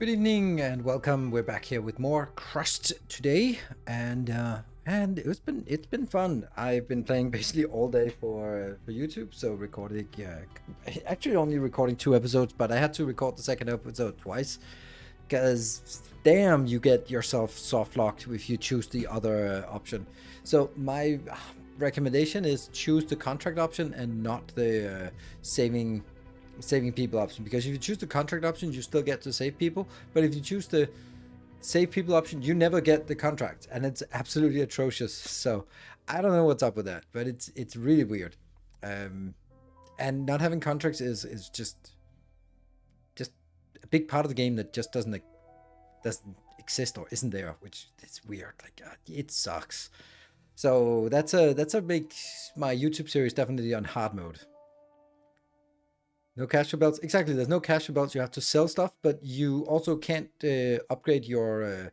Good evening and welcome. We're back here with more Crust today, and it's been fun. I've been playing basically all day for YouTube, so recording. Actually, only recording 2 episodes, but I had to record the second episode twice because damn, you get yourself soft locked if you choose the other option. So my recommendation is choose the contract option and not the saving people option, because if you choose the contract option you still get to save people, but if you choose the save people option you never get the contract, and it's absolutely atrocious. So I don't know what's up with that, but it's really weird. And not having contracts is just a big part of the game that just doesn't exist or isn't there, which is weird. Like it sucks. So that's a big my YouTube series definitely on hard mode. No cash for belts. Exactly. There's no cash for belts. You have to sell stuff, but you also can't upgrade your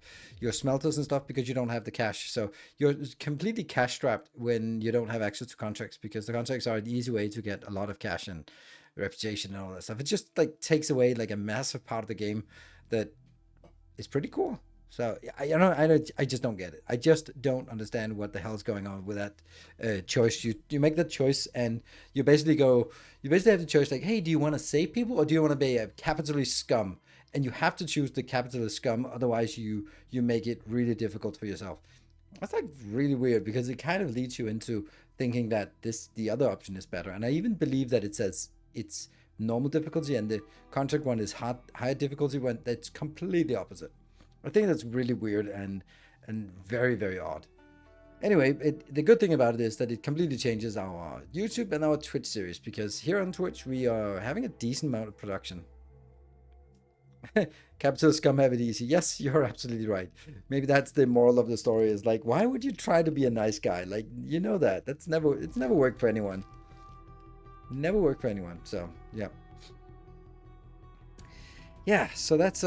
smelters and stuff because you don't have the cash. So you're completely cash strapped when you don't have access to contracts, because the contracts are an easy way to get a lot of cash and reputation and all that stuff. It just like takes away like a massive part of the game that is pretty cool. So I just don't get it. I just don't understand what the hell is going on with that choice. You make that choice, and you basically have the choice like, hey, do you want to save people or do you want to be a capitalist scum? And you have to choose the capitalist scum, otherwise you make it really difficult for yourself. That's like really weird, because it kind of leads you into thinking that the other option is better. And I even believe that it says it's normal difficulty and the contract one is higher difficulty, when that's completely opposite. I think that's really weird and very, very odd. Anyway, the good thing about it is that it completely changes our YouTube and our Twitch series, because here on Twitch we are having a decent amount of production. Capital scum have it easy. Yes, you're absolutely right. Maybe that's the moral of the story, is like, why would you try to be a nice guy? Like, you know that. It's never worked for anyone. Never worked for anyone. So, yeah. Yeah, so that's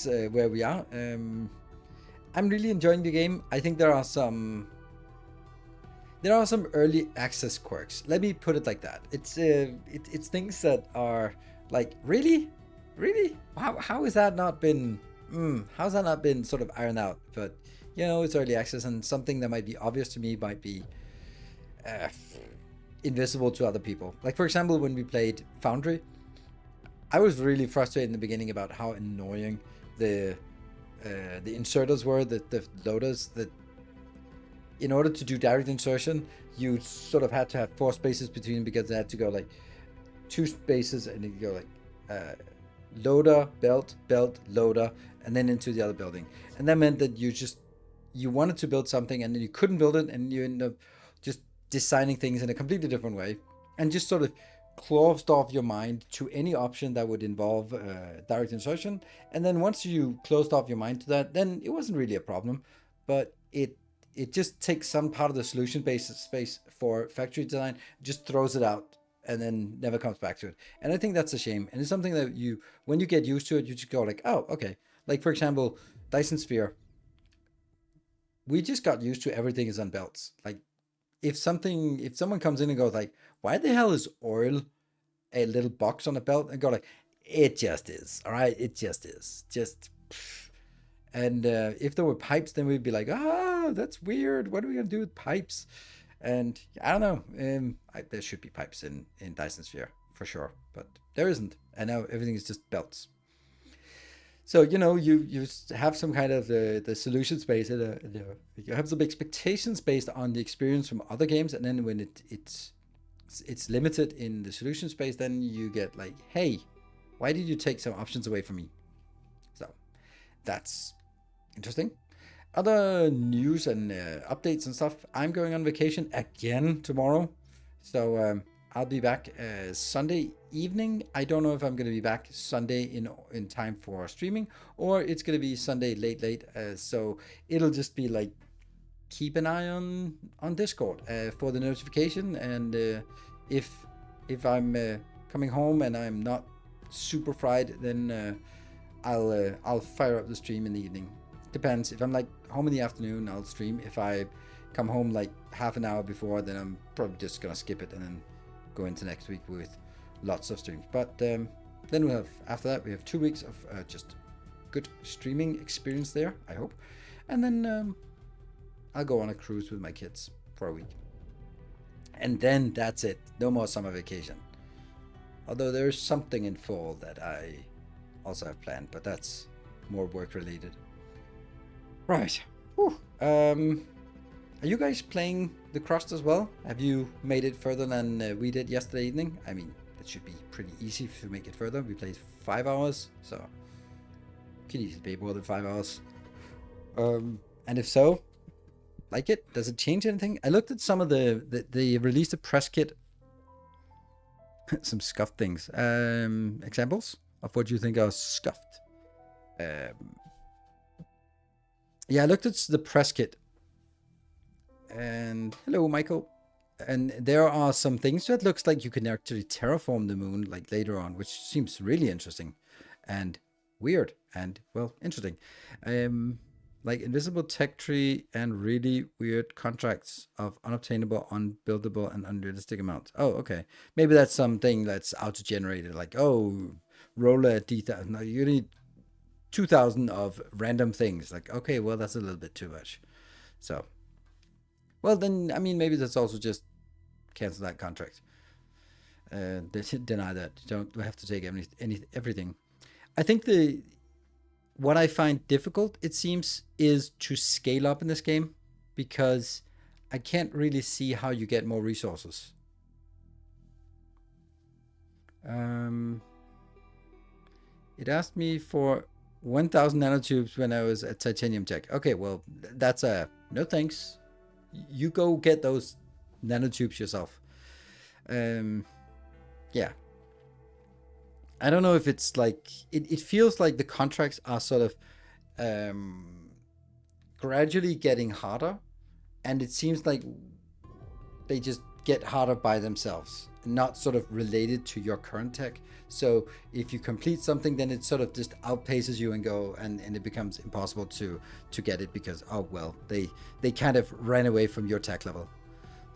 where we are. I'm really enjoying the game. I think there are some early access quirks. Let me put it like that. It's things that are like, really how has that not been sort of ironed out? But it's early access, and something that might be obvious to me might be invisible to other people. Like, for example, when we played Foundry, I was really frustrated in the beginning about how annoying the inserters were, the loaders, that in order to do direct insertion, you sort of had to have 4 spaces between them, because they had to go like 2 spaces and then you go like loader, belt, loader, and then into the other building. And that meant that you wanted to build something and then you couldn't build it, and you end up just designing things in a completely different way, and just sort of closed off your mind to any option that would involve direct insertion. And then once you closed off your mind to that, then it wasn't really a problem, but it just takes some part of the solution based space for factory design, just throws it out, and then never comes back to it. And I think that's a shame, and it's something that when you get used to it, you just go like, oh, okay. Like, for example, Dyson Sphere, we just got used to everything is on belts. Like, if someone comes in and goes like, why the hell is oil a little box on a belt, and go like, it just is, all right, it just is, just. And if there were pipes, then we'd be like, that's weird, what are we gonna do with pipes? And I don't know, there should be pipes in Dyson Sphere for sure, but there isn't, and now everything is just belts. So you have some kind of the solution space, you have some expectations based on the experience from other games, and then when it's limited in the solution space, then you get like, hey, why did you take some options away from me? So that's interesting. Other news and updates and stuff. I'm going on vacation again tomorrow, so I'll be back Sunday evening. I don't know if I'm going to be back Sunday in time for streaming, or it's going to be Sunday late. So it'll just be like, keep an eye on Discord for the notification. And if I'm coming home and I'm not super fried, then I'll fire up the stream in the evening. Depends. If I'm like home in the afternoon, I'll stream. If I come home like half an hour before, then I'm probably just gonna skip it and then go into next week with lots of streams. But Then we have, after that, we have 2 weeks of just good streaming experience there, I hope. And then I'll go on a cruise with my kids for a week. And then that's it. No more summer vacation. Although there's something in fall that I also have planned, but that's more work related. Right. Whew. Are you guys playing the Crust as well? Have you made it further than we did yesterday evening? I mean, it should be pretty easy to make it further. We played 5 hours, so could easily be more than 5 hours. And if so, like it? Does it change anything? I looked at some of they released a press kit. Some scuffed things. Examples of what you think are scuffed. Yeah, I looked at the press kit. And hello, Michael. And there are some things that looks like you can actually terraform the moon like later on, which seems really interesting and weird and, well, interesting. Like invisible tech tree and really weird contracts of unobtainable, unbuildable, and unrealistic amounts. Oh, okay. Maybe that's something that's auto-generated, like, oh, roller D1000. No, you need 2,000 of random things. Like, okay, well, that's a little bit too much. So, well, then, I mean, maybe that's also just cancel that contract. Deny that. You don't have to take everything. I think what I find difficult, it seems, is to scale up in this game, because I can't really see how you get more resources. It asked me for 1,000 nanotubes when I was at Titanium Tech. Okay, well, that's a no thanks. You go get those nanotubes yourself. Yeah. I don't know if it's like, it feels like the contracts are sort of gradually getting harder, and it seems like they just get harder by themselves, not sort of related to your current tech. So if you complete something, then it sort of just outpaces you and it becomes impossible to get it, because, oh well, they kind of ran away from your tech level.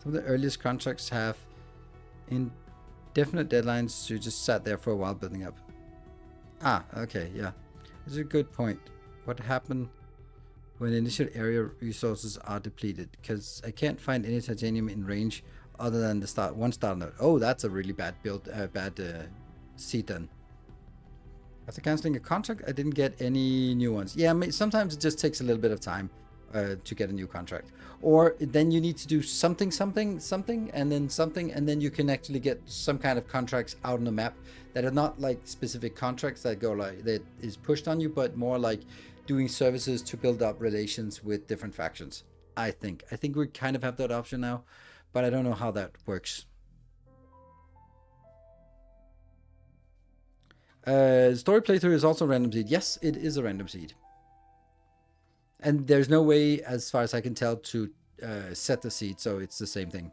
Some of the earliest contracts have indefinite deadlines, so you just sat there for a while building up. Ah, okay, yeah. That's a good point. What happened when initial area resources are depleted? Because I can't find any titanium in range other than the one start node. Oh, that's a really bad seed then. After canceling a contract, I didn't get any new ones. Yeah, sometimes it just takes a little bit of time to get a new contract. Or then you need to do something, and then you can actually get some kind of contracts out on the map that are not like specific contracts that go like, that is pushed on you, but more like doing services to build up relations with different factions. I think we kind of have that option now, but I don't know how that works. Story playthrough is also random seed. Yes, it is a random seed. And there's no way, as far as I can tell, to set the seed, so it's the same thing.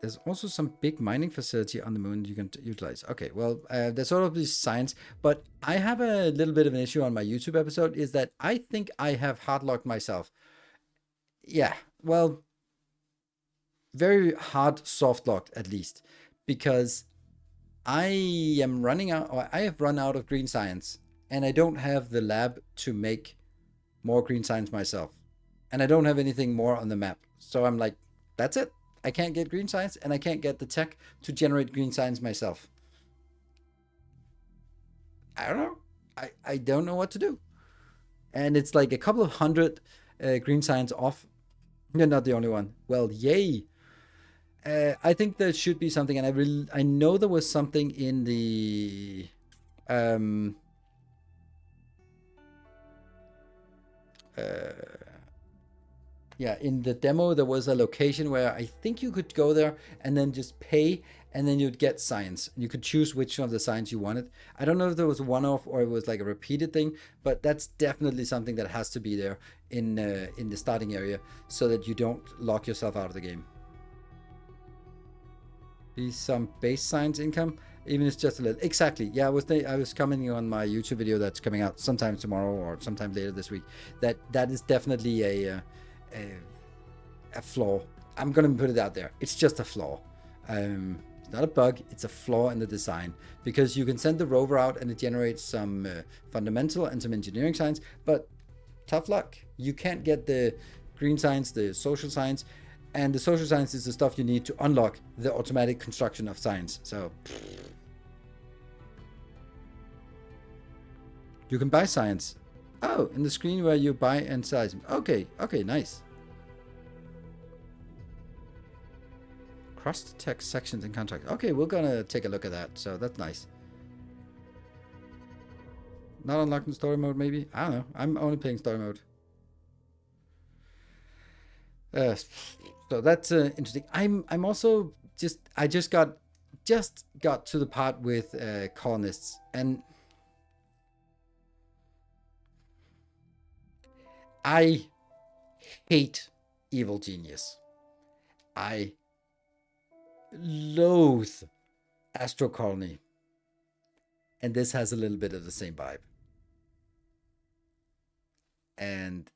There's also some big mining facility on the moon you can utilize. Okay, well, there's sort of this science, but I have a little bit of an issue on my YouTube episode, is that I think I have hardlocked myself. Yeah, well, very hard soft locked at least, because I am running out, or I have run out of green science, and I don't have the lab to make more green science myself, and I don't have anything more on the map. So I'm like, that's it. I can't get green science, and I can't get the tech to generate green science myself. I don't know. I don't know what to do. And it's like a couple of hundred green science off. You're not the only one. Well, yay. I think there should be something, and I know there was something in the in the demo. There was a location where I think you could go there and then just pay, and then you'd get science, and you could choose which of the science you wanted. I don't know if there was a one-off or it was like a repeated thing, but that's definitely something that has to be there in the starting area, so that you don't lock yourself out of the game. Be some base science income, even if it's just a little. Exactly. Yeah, I was commenting on my YouTube video that's coming out sometime tomorrow or sometime later this week. That is definitely a flaw. I'm gonna put it out there. It's just a flaw. It's not a bug, it's a flaw in the design, because you can send the rover out and it generates some fundamental and some engineering science, but tough luck. You can't get the green science, the social science, and the social science is the stuff you need to unlock the automatic construction of science. So you can buy science. Oh, in the screen where you buy and sell. Okay, nice. Crust text sections and contracts. Okay, we're gonna take a look at that. So that's nice. Not unlocked in story mode, maybe? I don't know. I'm only playing story mode. So that's interesting. I'm also I just got to the part with colonists, and I hate Evil Genius. I loathe Astro Colony, and this has a little bit of the same vibe. And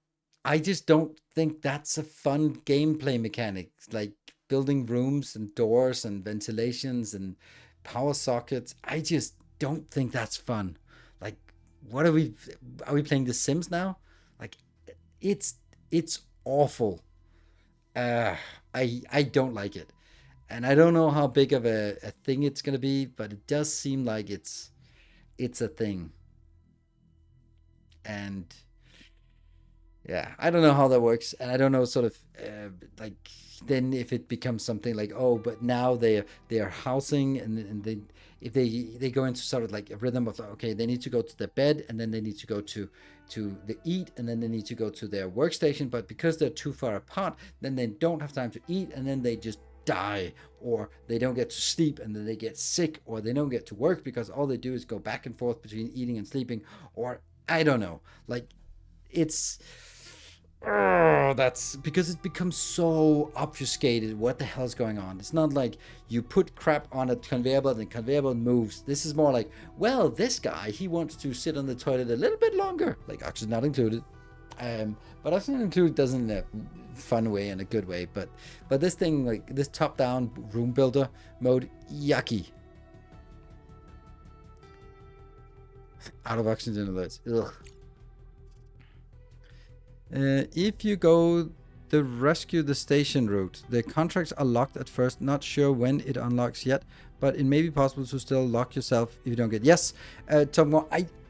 I just don't think that's a fun gameplay mechanic. Like building rooms and doors and ventilations and power sockets. I just don't think that's fun. Like, what are we playing The Sims now? Like, it's awful. I don't like it. And I don't know how big of a thing it's gonna be, but it does seem like it's a thing. And yeah, I don't know how that works, and I don't know sort of like then if it becomes something like, oh, but now they are housing, and then if they go into sort of like a rhythm of, okay, they need to go to their bed, and then they need to go to the eat, and then they need to go to their workstation, but because they're too far apart, then they don't have time to eat, and then they just die, or they don't get to sleep, and then they get sick, or they don't get to work because all they do is go back and forth between eating and sleeping, or I don't know, like it's that's because it becomes so obfuscated. What the hell's going on? It's not like you put crap on a conveyor belt and the conveyor belt moves. This is more like, well, this guy, he wants to sit on the toilet a little bit longer, like oxygen not included. But oxygen included doesn't in a fun way and a good way. But this thing, like this top-down room builder mode, yucky. Out of oxygen alerts. Ugh. If you go the rescue the station route, the contracts are locked at first. Not sure when it unlocks yet, but it may be possible to still lock yourself if you don't get. Yes, Tom,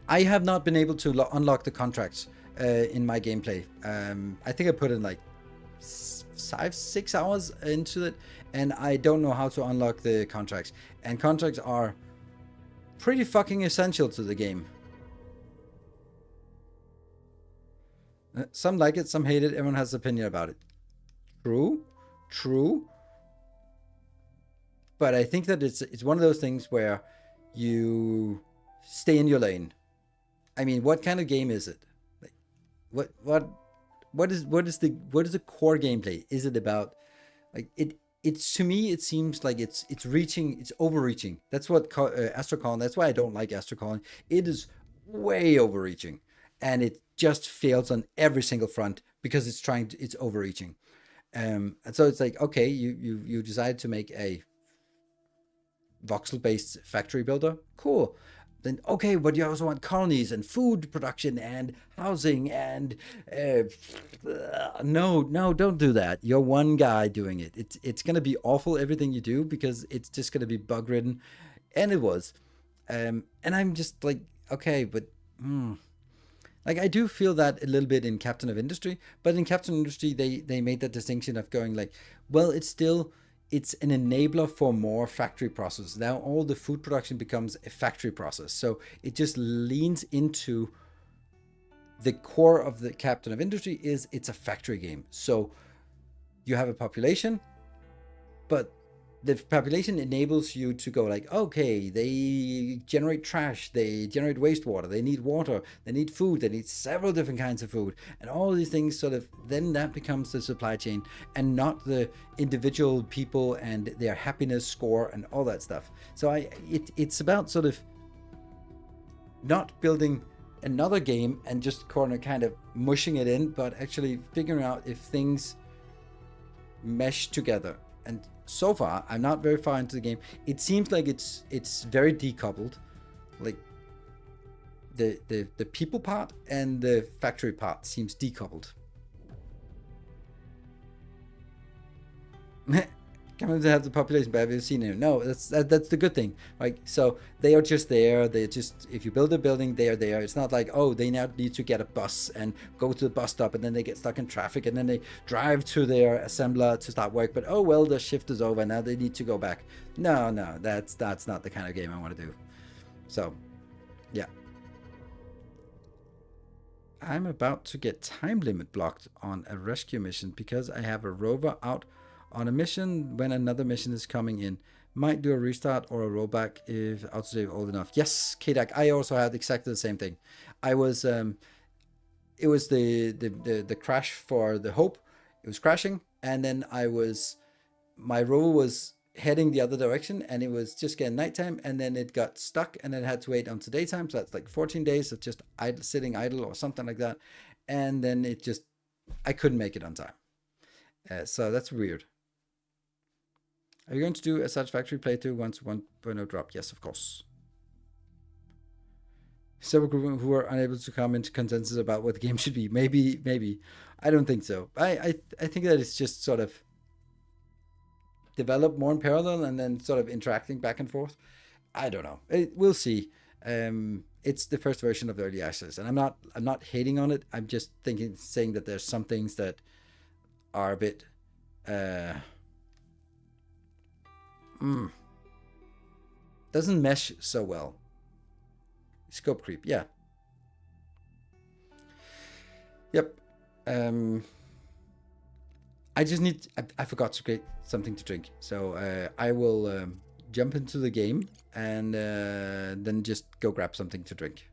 I have not been able to unlock the contracts in my gameplay. I think I put in like 5-6 hours into it, and I don't know how to unlock the contracts. And contracts are pretty fucking essential to the game. Some like it, some hate it. Everyone has an opinion about it. True. But I think that it's one of those things where you stay in your lane. I mean, what kind of game is it? Like, what is the core gameplay? Is it about like it's to me it seems like it's overreaching. That's what Astro Colony. That's why I don't like Astro Colony. It is way overreaching, and it just fails on every single front because it's overreaching. And so it's like, okay, you decided to make a voxel based factory builder, cool. Then okay, but you also want colonies and food production and housing and no, don't do that. You're one guy doing it. It's gonna be awful everything you do because it's just gonna be bug ridden, and it was. And I'm just like, okay, but like I do feel that a little bit in Captain of Industry, but in Captain of Industry they made that distinction of going like, well, it's an enabler for more factory process. Now all the food production becomes a factory process. So it just leans into the core of the Captain of Industry is it's a factory game. So you have a population, but the population enables you to go like, okay, they generate trash, they generate wastewater, they need water, they need food, they need several different kinds of food, and all these things sort of, then that becomes the supply chain and not the individual people and their happiness score and all that stuff. So it's about sort of not building another game and just kind of mushing it in, but actually figuring out if things mesh together. And so far, I'm not very far into the game. It seems like it's very decoupled. Like the people part and the factory part seems decoupled. Coming to have the population, but have you seen it? No, that's the good thing. Like, so they are just there. They just, if you build a building, they are there. It's not like, oh, they now need to get a bus and go to the bus stop, and then they get stuck in traffic, and then they drive to their assembler to start work. But oh well, the shift is over. Now they need to go back. No, that's not the kind of game I want to do. So, yeah. I'm about to get time limit blocked on a rescue mission because I have a rover out on a mission when another mission is coming in. Might do a restart or a rollback if autosave old enough. Yes, K-Dak, I also had exactly the same thing. I was it was the crash for the Hope. It was crashing, and then my rover was heading the other direction, and it was just getting nighttime, and then it got stuck, and then had to wait until daytime. So that's like 14 days of just sitting idle or something like that, and then I couldn't make it on time. So that's weird. Are you going to do a satisfactory playthrough once 1.0 drop? Yes, of course. Several group who are unable to come into consensus about what the game should be. Maybe. I don't think so. I think that it's just sort of develop more in parallel and then sort of interacting back and forth. I don't know. We'll see. It's the first version of the early access, and I'm not hating on it. I'm just saying that there's some things that are a bit doesn't mesh so well. Scope creep, yeah. Yep. I just need, I forgot to get something to drink, so I will jump into the game and then just go grab something to drink.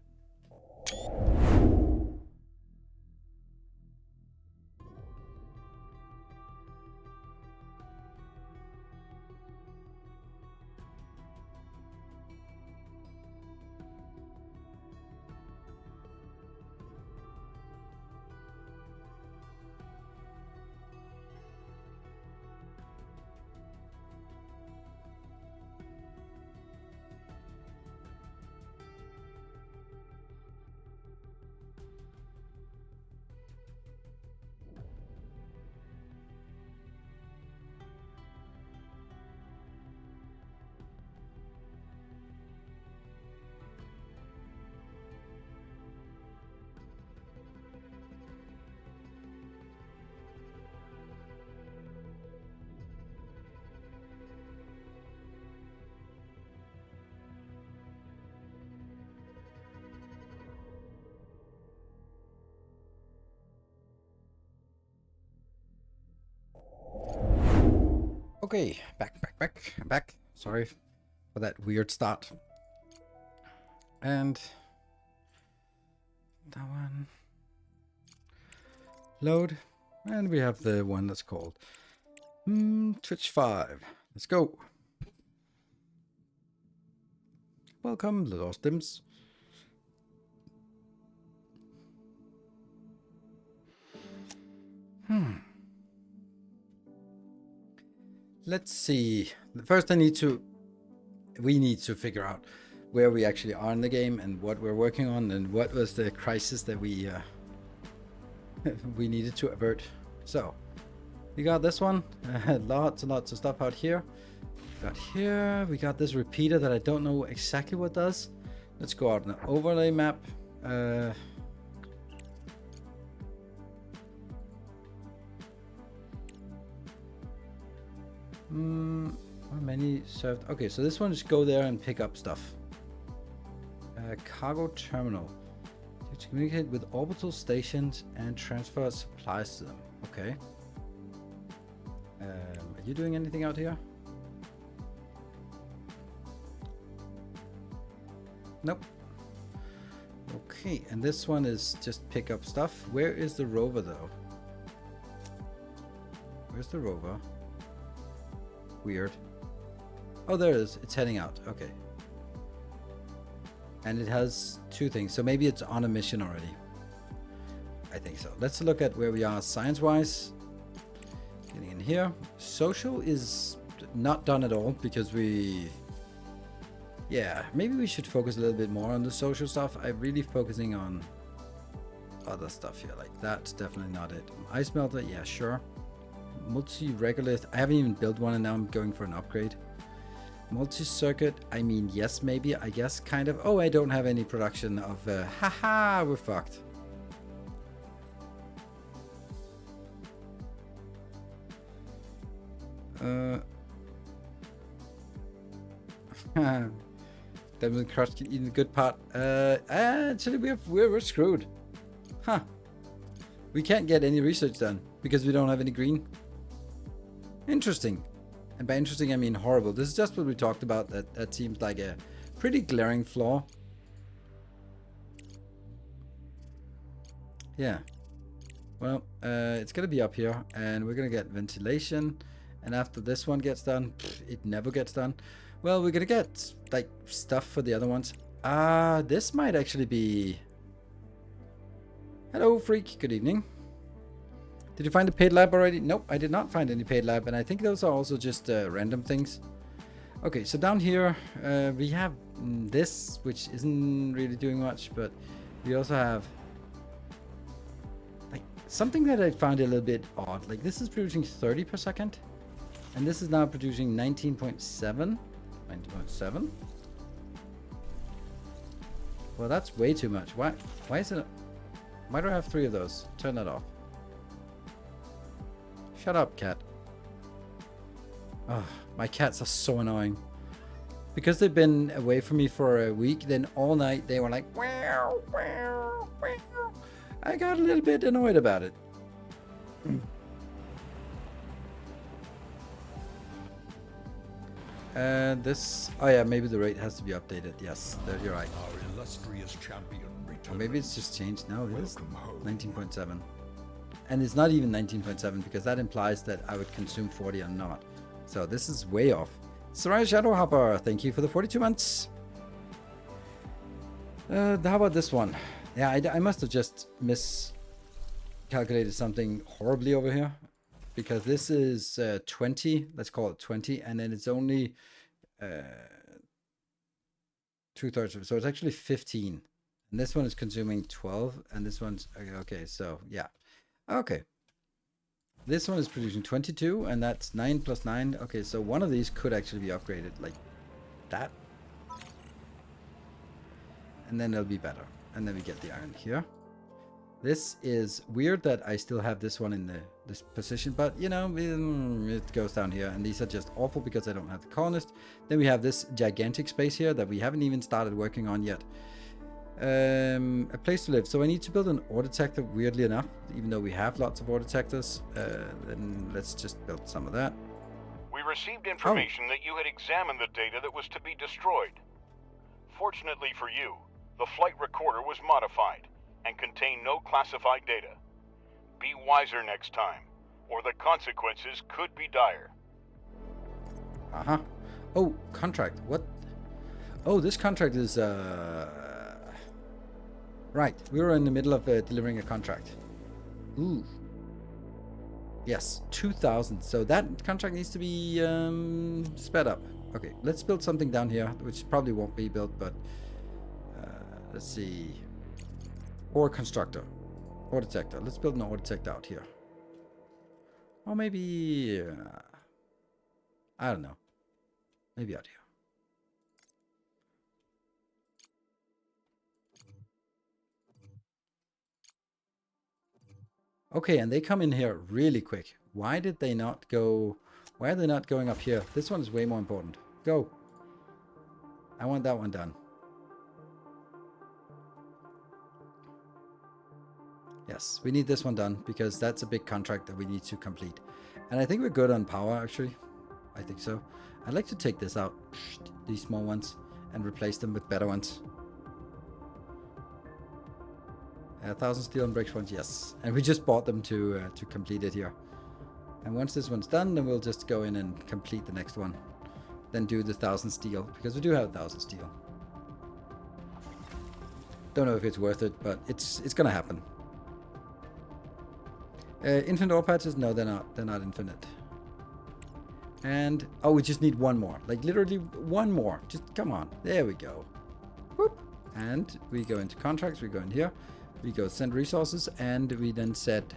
Okay, back. Sorry for that weird start. And that one. Load. And we have the one that's called Twitch 5. Let's go. Welcome, little Stims. Let's see. First, we need to figure out where we actually are in the game and what we're working on and what was the crisis that we we needed to avert. So, we got this one. Lots and lots of stuff out here. We got this repeater that I don't know exactly what does. Let's go out on the overlay map. How many served? Okay, so this one just go there and pick up stuff. Cargo terminal. To communicate with orbital stations and transfer supplies to them. Okay. Are you doing anything out here? Nope. Okay, and this one is just pick up stuff. Where is the rover though? Where's the rover? Weird. Oh, there it is. It's heading out. Okay. And it has two things. So maybe it's on a mission already. I think so. Let's look at where we are science-wise. Getting in here. Social is not done at all because we... Yeah, maybe we should focus a little bit more on the social stuff. I'm really focusing on other stuff here. Like, that's definitely not it. Ice melter, yeah, sure. Multi-regolith, I haven't even built one and now I'm going for an upgrade. Multi-circuit, I mean, yes, maybe, I guess, kind of. Oh, I don't have any production of... haha, we're fucked. Then Crust can eat the good part. Actually, we're screwed. Huh. We can't get any research done because we don't have any green. Interesting. And by interesting, I mean horrible. This is just what we talked about. That seems like a pretty glaring flaw. Yeah. Well, it's going to be up here. And we're going to get ventilation. And after this one gets done, it never gets done. Well, we're going to get, like, stuff for the other ones. This might actually be... Hello, freak. Good evening. Did you find a paid lab already? Nope, I did not find any paid lab, and I think those are also just random things. Okay, so down here we have this, which isn't really doing much, but we also have like something that I found a little bit odd. Like this is producing 30 per second, and this is now producing 19.7. 19.7. Well, that's way too much. Why is it? Why do I have 3 of those? Turn that off. Shut up, cat. Oh, my cats are so annoying. Because they've been away from me for a week, then all night they were like, wow, wow, wow. I got a little bit annoyed about it. This... Oh yeah, maybe the rate has to be updated. Yes, you're right. Our illustrious champion returns. Or maybe it's just changed. No, it is 19.7. And it's not even 19.7 because that implies that I would consume 40 and not. So this is way off. Soraya Shadowhopper, thank you for the 42 months. How about this one? Yeah, I must have just miscalculated something horribly over here. Because this is 20, let's call it 20, and then it's only 2/3 of it. So it's actually 15. And this one is consuming 12, and this one's... Okay, so yeah. Okay. This one is producing 22, and that's 9 plus 9. Okay, so one of these could actually be upgraded like that. And then it'll be better. And then we get the iron here. This is weird that I still have this one in this position, but you know, it goes down here, and these are just awful because I don't have the colonist. Then we have this gigantic space here that we haven't even started working on yet. A place to live. So I need to build an ore detector, weirdly enough, even though we have lots of ore detectors. Then let's just build some of that. We received information that you had examined the data that was to be destroyed. Fortunately for you, the flight recorder was modified and contained no classified data. Be wiser next time, or the consequences could be dire. Uh-huh. Oh, contract. What? Oh, this contract is... Right, we were in the middle of delivering a contract. Ooh. Yes, 2,000. So that contract needs to be sped up. Okay, let's build something down here, which probably won't be built, but let's see. Ore constructor. Ore detector. Let's build an ore detector out here. Or maybe... I don't know. Maybe out here. Okay, and they come in here really quick. Why did they not go... Why are they not going up here? This one is way more important. Go. I want that one done. Yes, we need this one done because that's a big contract that we need to complete. And I think we're good on power, actually. I think so. I'd like to take this out, these small ones, and replace them with better ones. 1,000 steel and breaks ones, yes. And we just bought them to complete it here. And once this one's done, then we'll just go in and complete the next one. Then do the 1,000 steel, because we do have 1,000 steel. Don't know if it's worth it, but it's gonna happen. Infinite ore patches? No, they're not. They're not infinite. And, oh, we just need one more. Like, literally one more. Just, come on. There we go. Whoop. And we go into contracts. We go in here. We go send resources. And we then set...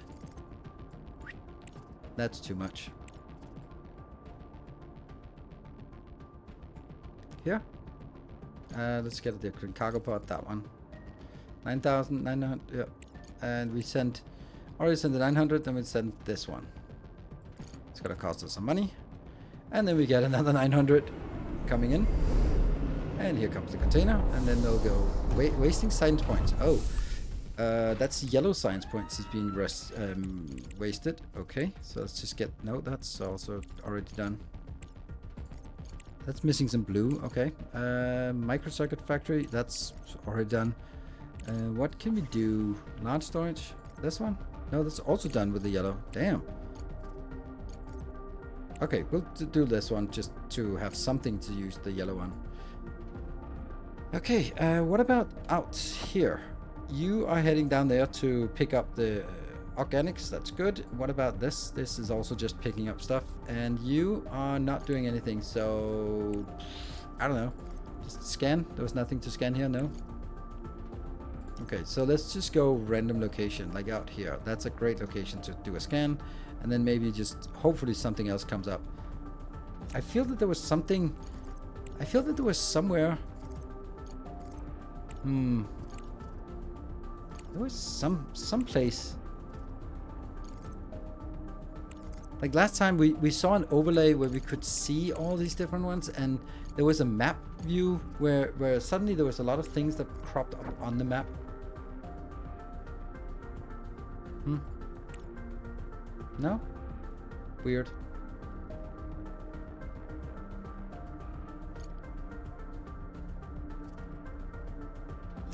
That's too much. Here. Let's get a different cargo pod. That one. 9,900. Yeah. And we sent... Already sent the 900. Then we sent this one. It's going to cost us some money. And then we get another 900 coming in. And here comes the container. And then they'll go wasting science points. Oh, that's yellow science points is being wasted. Okay, so let's just get... No, that's also already done. That's missing some blue. Okay. Microcircuit factory. That's already done. What can we do? Large storage. This one? No, that's also done with the yellow. Damn. Okay, we'll do this one just to have something to use the yellow one. Okay, what about out here? You are heading down there to pick up the organics. That's good. What about this? This is also just picking up stuff. And you are not doing anything, so... I don't know. Just scan. There was nothing to scan here, no? Okay, so let's just go random location, like out here. That's a great location to do a scan. And then maybe just, hopefully something else comes up. I feel that there was something... I feel that there was somewhere... There was some place... Like last time we saw an overlay where we could see all these different ones, and there was a map view where suddenly there was a lot of things that cropped up on the map. No? Weird.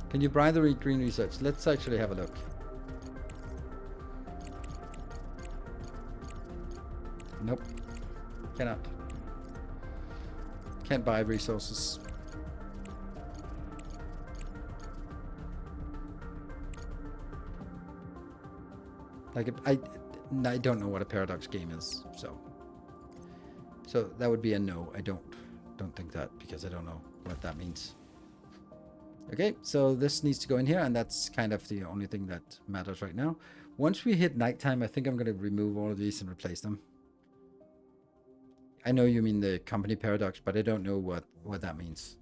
Can you buy the green research? Let's actually have a look. Nope. Cannot. Can't buy resources. Like, I don't know what a paradox game is, so that would be a no. I don't think that, because I don't know what that means. Okay, so this needs to go in here, and that's kind of the only thing that matters right now. Once we hit nighttime, I think I'm going to remove all of these and replace them. I know you mean the company paradox, but I don't know what that means.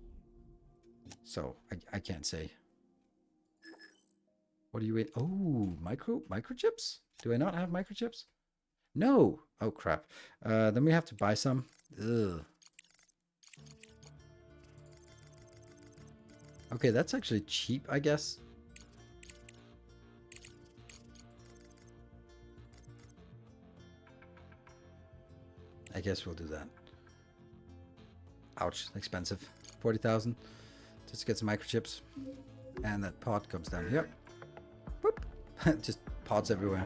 So I can't say. What do you wait? Oh, microchips? Do I not have microchips? No. Oh crap. Then we have to buy some. Ugh. Okay, that's actually cheap, I guess. I guess we'll do that. Ouch, expensive. 40,000 just to get some microchips. And that pod comes down here. Whoop. Just pods everywhere.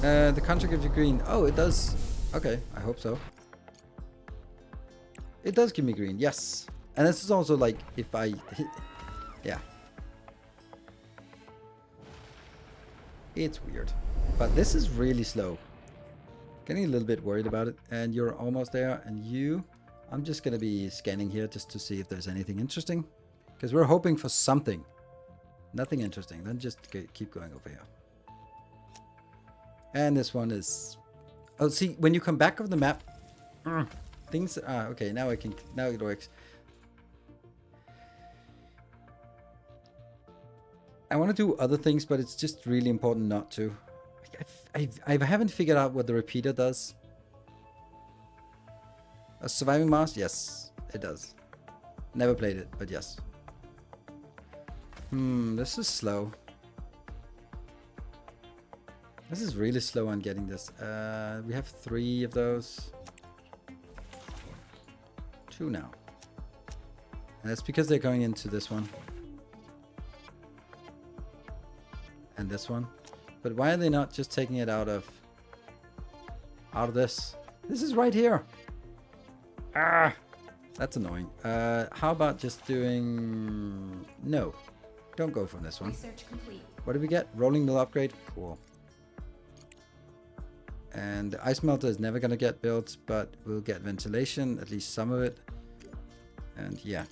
The contract gives you green. Oh, it does. Okay, I hope so. It does give me green, yes. And this is also like if I hit... Yeah. It's weird. But this is really slow. Getting a little bit worried about it. And you're almost there. And you... I'm just going to be scanning here just to see if there's anything interesting. Because we're hoping for something. Nothing interesting. Then just keep going over here. And this one is... Oh, see, when you come back of the map... Things... okay, now I can... Now it works. I want to do other things, but it's just really important not to. I haven't figured out what the repeater does. A surviving Mars? Yes, it does. Never played it, but yes. This is slow. This is really slow on getting this. We have 3 of those. 2 now. And that's because they're going into this one. And this one. But why are they not just taking it out of this? This is right here. Ah, that's annoying. How about just doing... No, don't go from this one. Research complete. What did we get? Rolling mill upgrade. Cool. And the ice melter is never gonna get built, but we'll get ventilation, at least some of it. And yeah.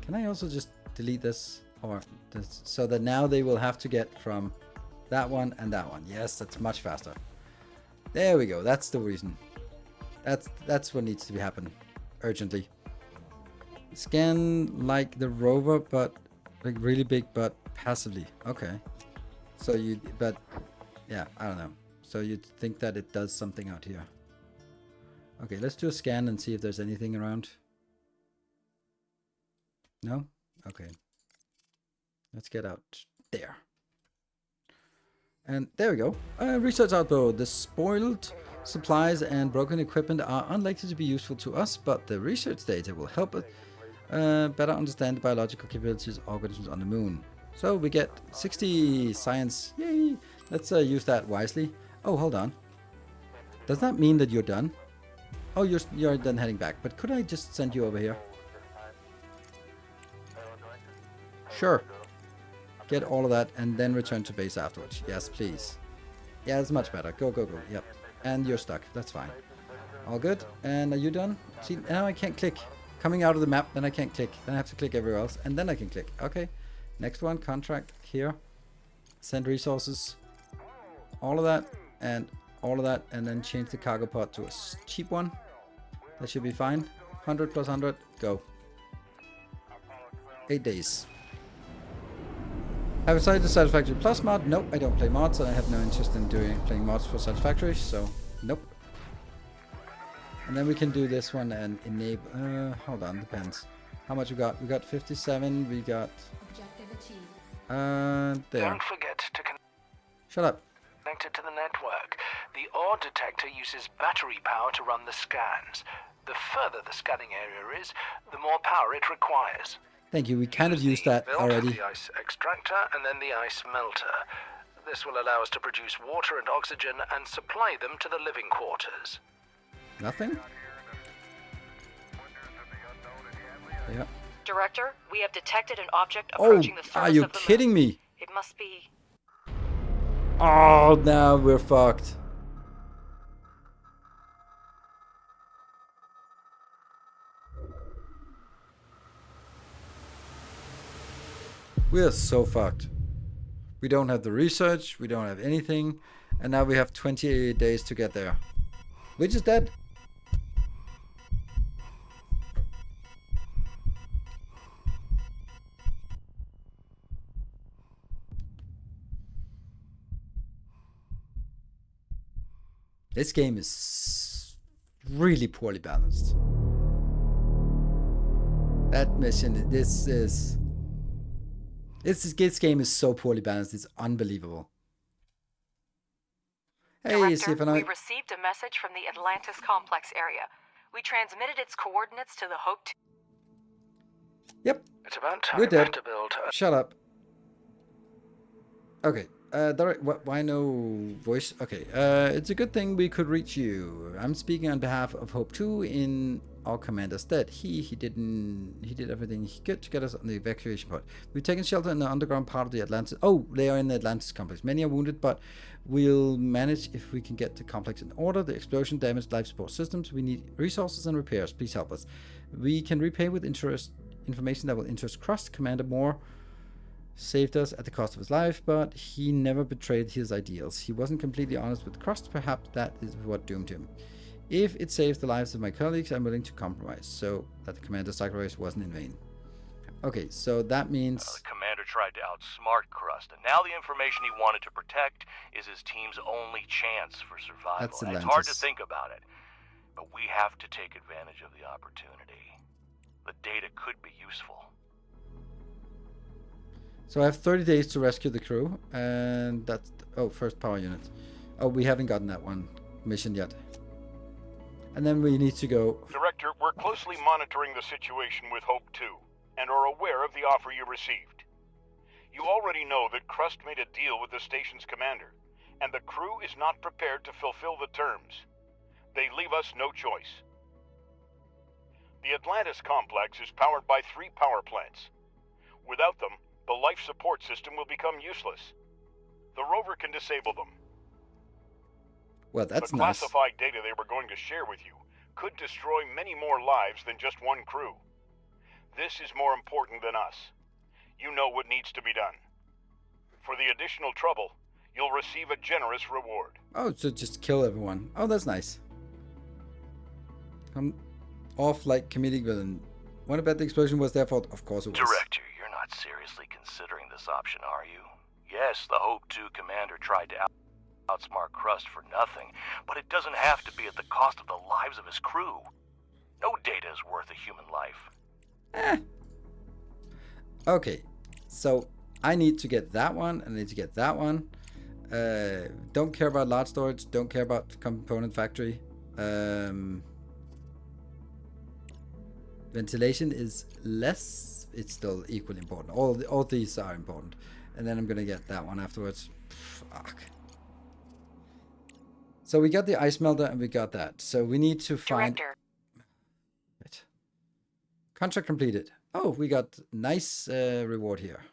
Can I also just delete this? Or this, so that now they will have to get from that one and that one. Yes, that's much faster. There we go. That's the reason. That's what needs to be happen urgently. Scan like the rover, but like really big, but passively. Okay. So you, but yeah, I don't know. So you'd think that it does something out here. Okay, let's do a scan and see if there's anything around. No? Okay. Let's get out there. And there we go. Research outboard. The spoiled supplies and broken equipment are unlikely to be useful to us, but the research data will help us better understand the biological capabilities of organisms on the moon. So we get 60 science. Yay! Let's use that wisely. Oh, hold on. Does that mean that you're done? Oh, you're done heading back. But could I just send you over here? Sure. Get all of that and then return to base afterwards. Yes, please. Yeah, it's much better. Go, go, go. Yep. And you're stuck. That's fine. All good. And are you done? See, now I can't click. Coming out of the map, then I can't click. Then I have to click everywhere else, and then I can click. Okay. Next one, contract here. Send resources. All of that, and all of that, and then change the cargo pod to a cheap one. That should be fine. 100 plus 100. Go. 8 days. Have I decided to Satisfactory Plus mod? Nope, I don't play mods, and I have no interest in playing mods for Satisfactory, so nope. And then we can do this one and enable. Hold on, depends. How much we got? We got 57. We got. Objective achieved. There. Don't forget to Shut up. connect it to the network. The ore detector uses battery power to run the scans. The further the scanning area is, the more power it requires. Thank you. We kind of used that Build already. the ice extractor and then the ice melter. This will allow us to produce water and oxygen and supply them to the living quarters. Nothing? Yeah. Director, we have detected an object Oh, approaching the surface are you of the moon. kidding me? It must be... Oh, now we're fucked. We are so fucked. We don't have the research, we don't have anything, and now we have 28 days to get there. We're just dead. This game is really poorly balanced. That mission, this game is so poorly balanced, it's unbelievable. Hey, Director, Stefan, we received a message from the Atlantis complex area. We transmitted its coordinates to the Hope 2. Yep, It's about time we're dead. to build a Shut up. Okay, why no voice? Okay, it's a good thing we could reach you. I'm speaking on behalf of Hope 2 in our commander's stead. He did everything he could to get us on the evacuation pod. We've taken shelter in the underground part of the Atlantis. Oh, they are in the Atlantis complex. Many are wounded, but we'll manage if we can get the complex in order. The explosion damaged life support systems. We need resources and repairs. Please help us. We can repay with information that will interest Crust. Commander Moore saved us at the cost of his life, but he never betrayed his ideals. He wasn't completely honest with Crust. Perhaps that is what doomed him. If it saves the lives of my colleagues, I'm willing to compromise, so that the commander's sacrifice wasn't in vain. Okay, so that means... The commander tried to outsmart Crust, and now the information he wanted to protect is his team's only chance for survival. That's And it's hard to Atlantis. think about it, but we have to take advantage of the opportunity. The data could be useful. So I have 30 days to rescue the crew, and that's... Oh, first power unit. Oh, we haven't gotten that one mission yet. And then we need to go... Director, we're closely monitoring the situation with Hope 2 and are aware of the offer you received. You already know that Crust made a deal with the station's commander, and the crew is not prepared to fulfill the terms. They leave us no choice. The Atlantis complex is powered by 3 power plants. Without them, the life support system will become useless. The rover can disable them. Well, that's The nice. classified data they were going to share with you could destroy many more lives than just one crew. This is more important than us. You know what needs to be done. For the additional trouble, you'll receive a generous reward. Oh, so just kill everyone. Oh, that's nice. Come off like comedic villain. What about the explosion was their fault? Of course it was. Director, you're not seriously considering this option, are you? Yes, the Hope 2 commander tried to outsmart Crust for nothing, but it doesn't have to be at the cost of the lives of his crew. No data is worth a human life. Okay, so I need to get that one, and I need to get that one. Don't care about large storage, don't care about component factory. Ventilation is less, it's still equally important. All these are important. And then I'm gonna get that one afterwards. Fuck. So we got the ice melter and we got that. So we need to find... Director. Right. Contract completed. Oh, we got nice reward here.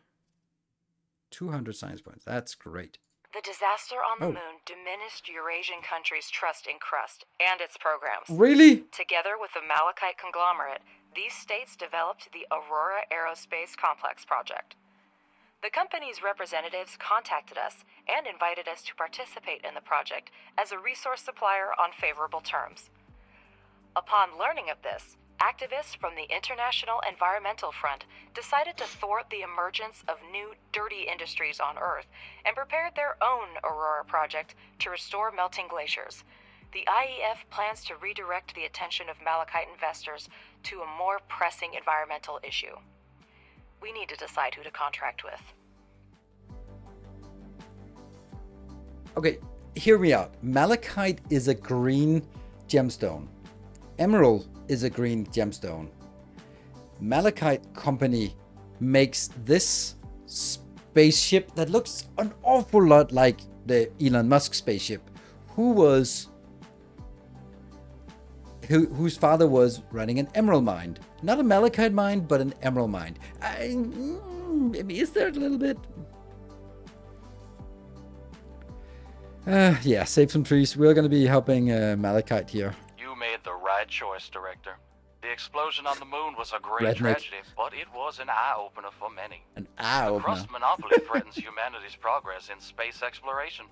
200 science points. That's great. The disaster on the Oh. moon diminished Eurasian countries' trust in Crust and its programs. Really? Together with the Malachite conglomerate, these states developed the Aurora Aerospace Complex project. The company's representatives contacted us and invited us to participate in the project as a resource supplier on favorable terms. Upon learning of this, activists from the International Environmental Front decided to thwart the emergence of new dirty industries on Earth and prepared their own Aurora project to restore melting glaciers. The IEF plans to redirect the attention of Malachite investors to a more pressing environmental issue. We need to decide who to contract with. Okay, hear me out. Malachite is a green gemstone. Emerald is a green gemstone. Malachite company makes this spaceship that looks an awful lot like the Elon Musk spaceship, whose father was running an emerald mine. Not a malachite mine, but an emerald mine. Maybe is there a little bit? Yeah, save some trees. We're going to be helping Malachite here. You made the right choice, Director. The explosion on the moon was a great Redneck. tragedy, but it was an eye-opener for many. An The owl. Crust monopoly threatens humanity's progress in space exploration.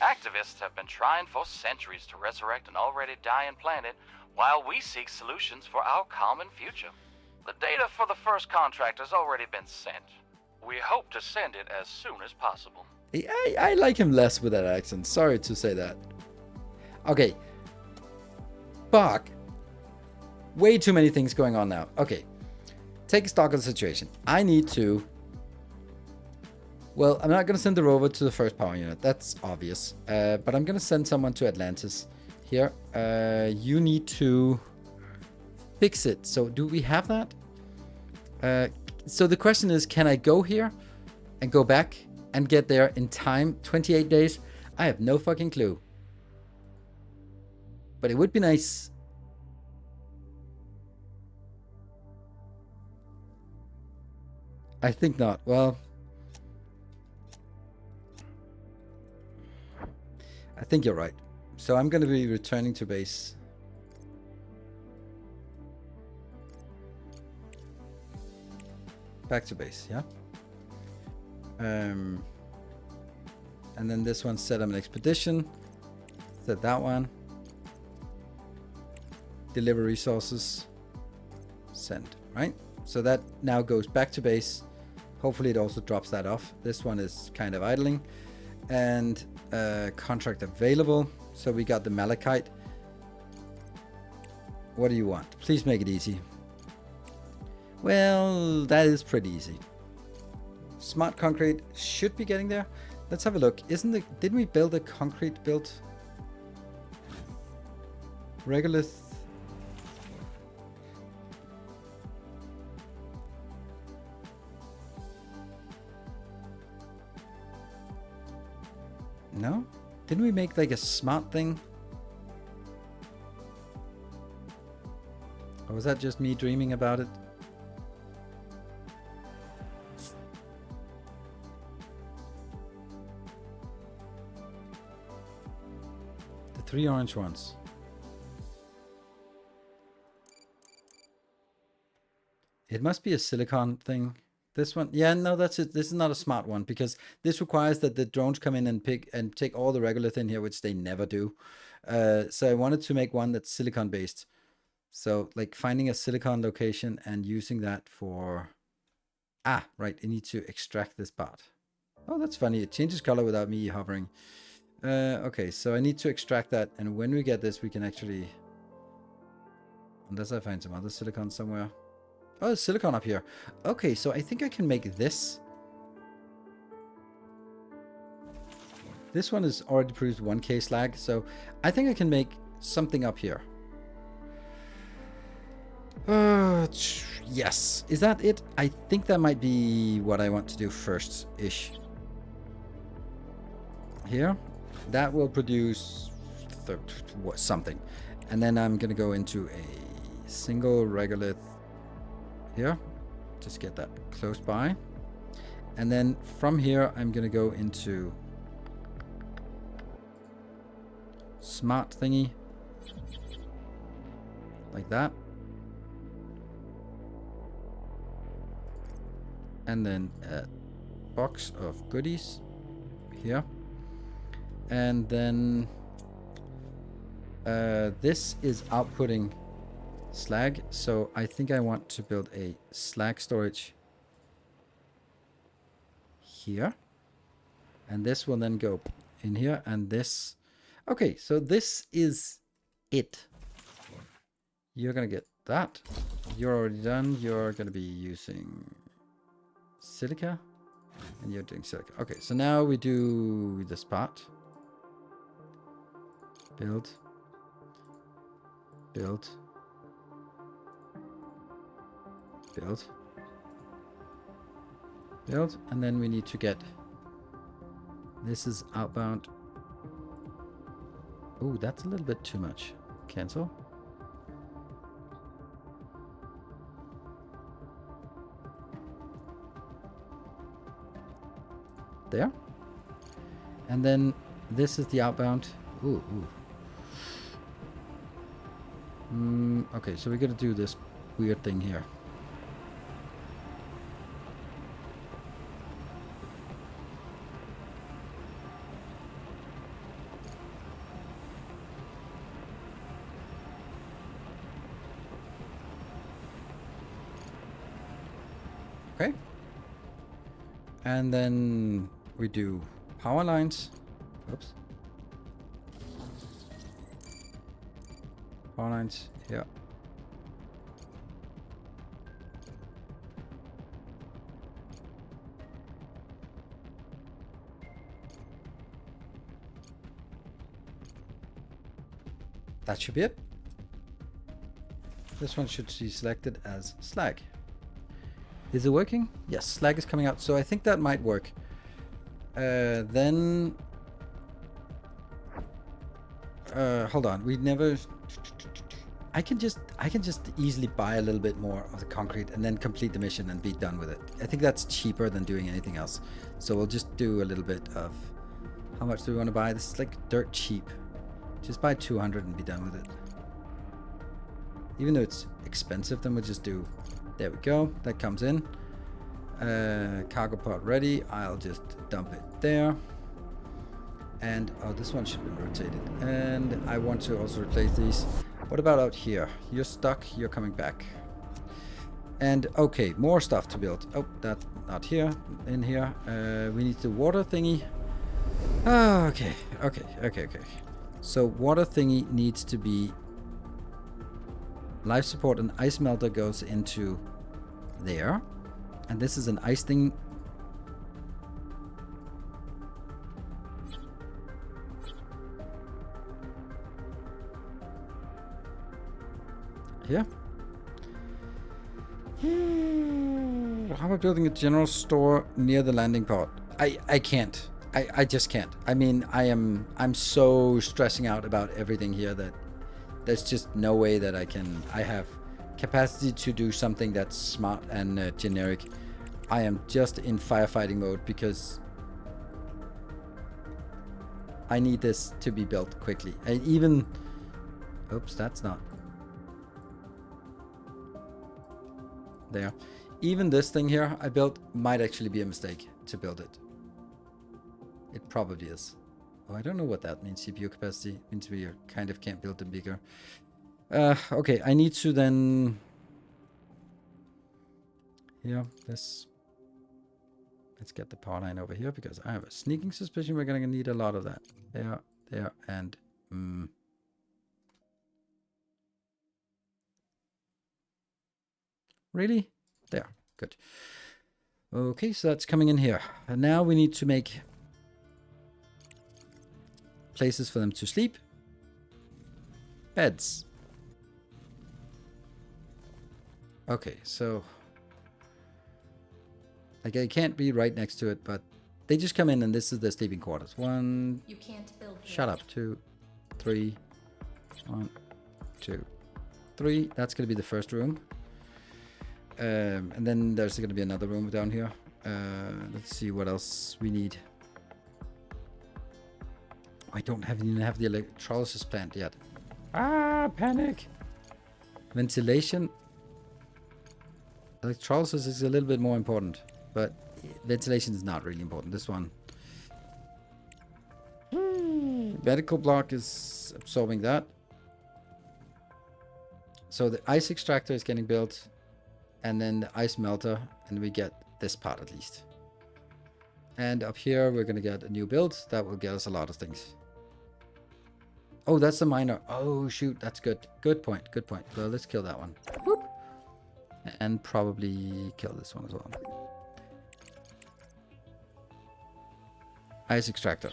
Activists have been trying for centuries to resurrect an already dying planet while we seek solutions for our common future. The data for the first contract has already been sent. We hope to send it as soon as possible. I like him less with that accent. Sorry to say that. Okay. Fuck. Way too many things going on now. Okay. Take stock of the situation. I need to... Well, I'm not going to send the rover to the first power unit. That's obvious. But I'm going to send someone to Atlantis. Here. You need to fix it. So do we have that? So the question is, can I go here and go back and get there in time? 28 days? I have no fucking clue. But it would be nice. I think not. Well, I think you're right. So I'm going to be returning to base. Back to base, yeah? And then this one, set up an expedition. Set that one. Deliver resources. Send, right? So that now goes back to base. Hopefully it also drops that off. This one is kind of idling. And contract available. So we got the Malachite. What do you want? Please make it easy. Well, that is pretty easy. Smart concrete should be getting there. Let's have a look. Didn't we build a concrete build? Regolith. No? Didn't we make like a smart thing? Or was that just me dreaming about it? 3 orange ones. It must be a silicon thing. This one, yeah, no, that's it. This is not a smart one because this requires that the drones come in and pick and take all the regolith in here, which they never do. So I wanted to make one that's silicon based. So like finding a silicon location and using that for, right, I need to extract this part. Oh, that's funny. It changes color without me hovering. Okay, so I need to extract that. And when we get this, we can actually, unless I find some other silicon somewhere. Oh, there's silicon up here. Okay, so I think I can make this. This one has already produced 1k slag, so I think I can make something up here. Yes. Is that it? I think that might be what I want to do first-ish. Here. That will produce something. And then I'm going to go into a single regolith here. Just get that close by. And then from here, I'm going to go into smart thingy. Like that. And then a box of goodies here. And then this is outputting slag, so I think I want to build a slag storage here, and this will then go in here, and this. Okay, so this is it. You're gonna get that. You're already done. You're gonna be using silica, and you're doing silica. Okay, so now we do this part. Build. Build. Build. Build. And then we need to get... This is outbound. Oh, that's a little bit too much. Cancel. There. And then this is the outbound. Ooh, ooh. Okay, so we're gonna do this weird thing here. Okay. And then we do power lines. Oops. Power lines, yeah. That should be it. This one should be selected as slag. Is it working? Yes, slag is coming out, so I think that might work. Then hold on, we never... I can just easily buy a little bit more of the concrete and then complete the mission and be done with it. I think that's cheaper than doing anything else. So we'll just do a little bit of... How much do we want to buy? This is like dirt cheap. Just buy 200 and be done with it. Even though it's expensive, then we'll just do... There we go. That comes in. Cargo pod ready. I'll just dump it there. And oh, this one should be rotated. And I want to also replace these. What about out here? You're stuck. You're coming back. And okay, more stuff to build. Oh, that's not here. In here. We need the water thingy. Oh, okay. So water thingy needs to be life support, and ice melter goes into there. And this is an ice thing. Here. How about building a general store near the landing pod? I can't. I just can't. I mean, I'm so stressing out about everything here that there's just no way that I have capacity to do something that's smart and generic. I am just in firefighting mode because I need this to be built quickly. And even... Oops, that's not... There. Even this thing here I built might actually be a mistake to build it. It probably is. Oh, I don't know what that means. CPU capacity. It means we kind of can't build them bigger. Okay, I need to then... Yeah, this... Let's get the power line over here, because I have a sneaking suspicion we're going to need a lot of that. There, and... Really? There. Good. Okay, so that's coming in here. And now we need to make places for them to sleep. Beds. Okay, so... Like, I can't be right next to it, but they just come in and this is their sleeping quarters. 1... You can't build here. Shut up. 2, 3... 1, 2, 3. That's going to be the first room. And then there's going to be another room down here. Let's see what else we need. I don't even have the electrolysis plant yet. Ah, panic! Ventilation. Electrolysis is a little bit more important, but ventilation is not really important. This one. Medical block is absorbing that. So the ice extractor is getting built, and then the ice melter, and we get this part at least. And up here we're gonna get a new build that will get us a lot of things. Oh, that's the miner. Oh shoot, that's good. Good point. Good point. Well, let's kill that one. Whoop. And probably kill this one as well. Ice extractor.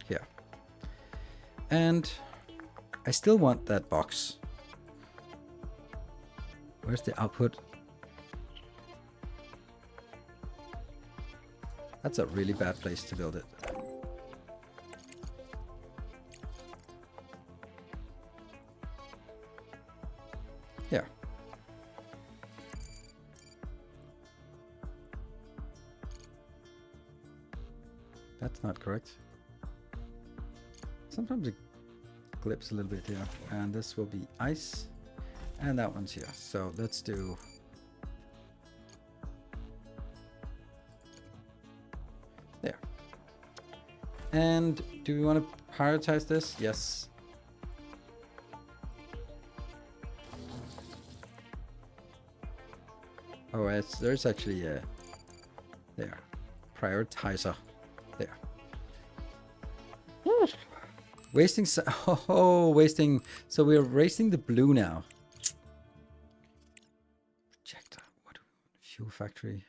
Here. And I still want that box. Where's the output? That's a really bad place to build it. Yeah. That's not correct. Sometimes it clips a little bit here. And this will be ice. And that one's here. So let's do... There. And do we want to prioritize this? Yes. Oh, there's actually a... There. Prioritizer. There. Wasting... Oh, wasting... So we're wasting the blue now. Projector. What do we want? Fuel factory.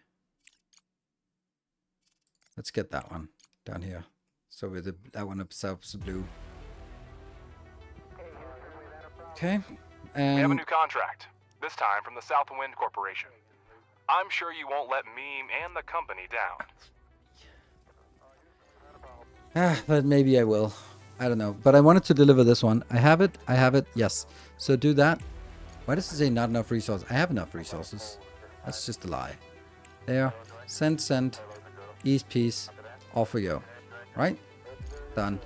Let's get that one down here. So with that one absorbs the blue. Okay. And we have a new contract. This time from the Southwind Corporation. I'm sure you won't let me and the company down. But maybe I will. I don't know. But I wanted to deliver this one. I have it. I have it. Yes. So do that. Why does it say not enough resources? I have enough resources. That's just a lie. There. Send. East piece. Off we go. Right? Done.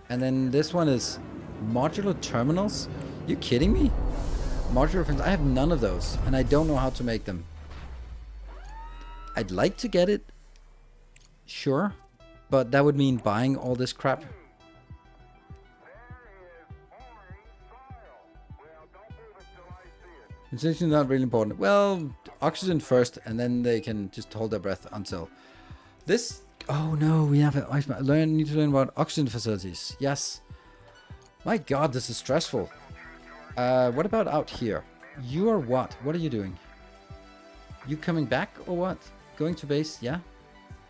And then this one is modular terminals? You kidding me? Modular fins. I have none of those. And I don't know how to make them. I'd like to get it. Sure. But that would mean buying all this crap. It's actually not really important. Well, oxygen first, and then they can just hold their breath until this. Oh no, we have a need to learn about oxygen facilities. Yes. My God, this is stressful. What about out here? You are what? What are you doing? You coming back or what? Going to base? Yeah.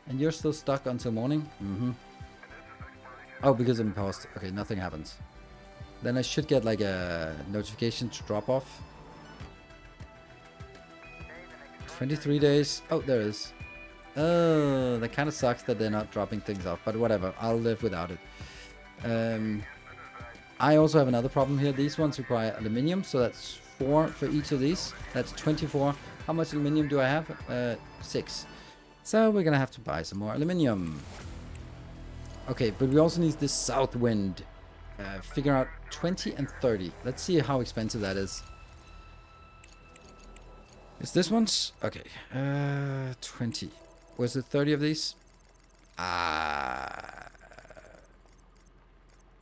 And you're still stuck until morning? Mm-hmm. Oh, because I'm paused. Okay, nothing happens. Then I should get like a notification to drop off. 23 days. Oh, there it is. Oh, that kind of sucks that they're not dropping things off, but whatever. I'll live without it. I also have another problem here. These ones require aluminium, so that's 4 for each of these. That's 24. How much aluminium do I have? 6. So we're gonna have to buy some more aluminium. Okay, but we also need this south wind. Figure out 20 and 30. Let's see how expensive that is. Is this one's? Okay. 20. Was it 30 of these?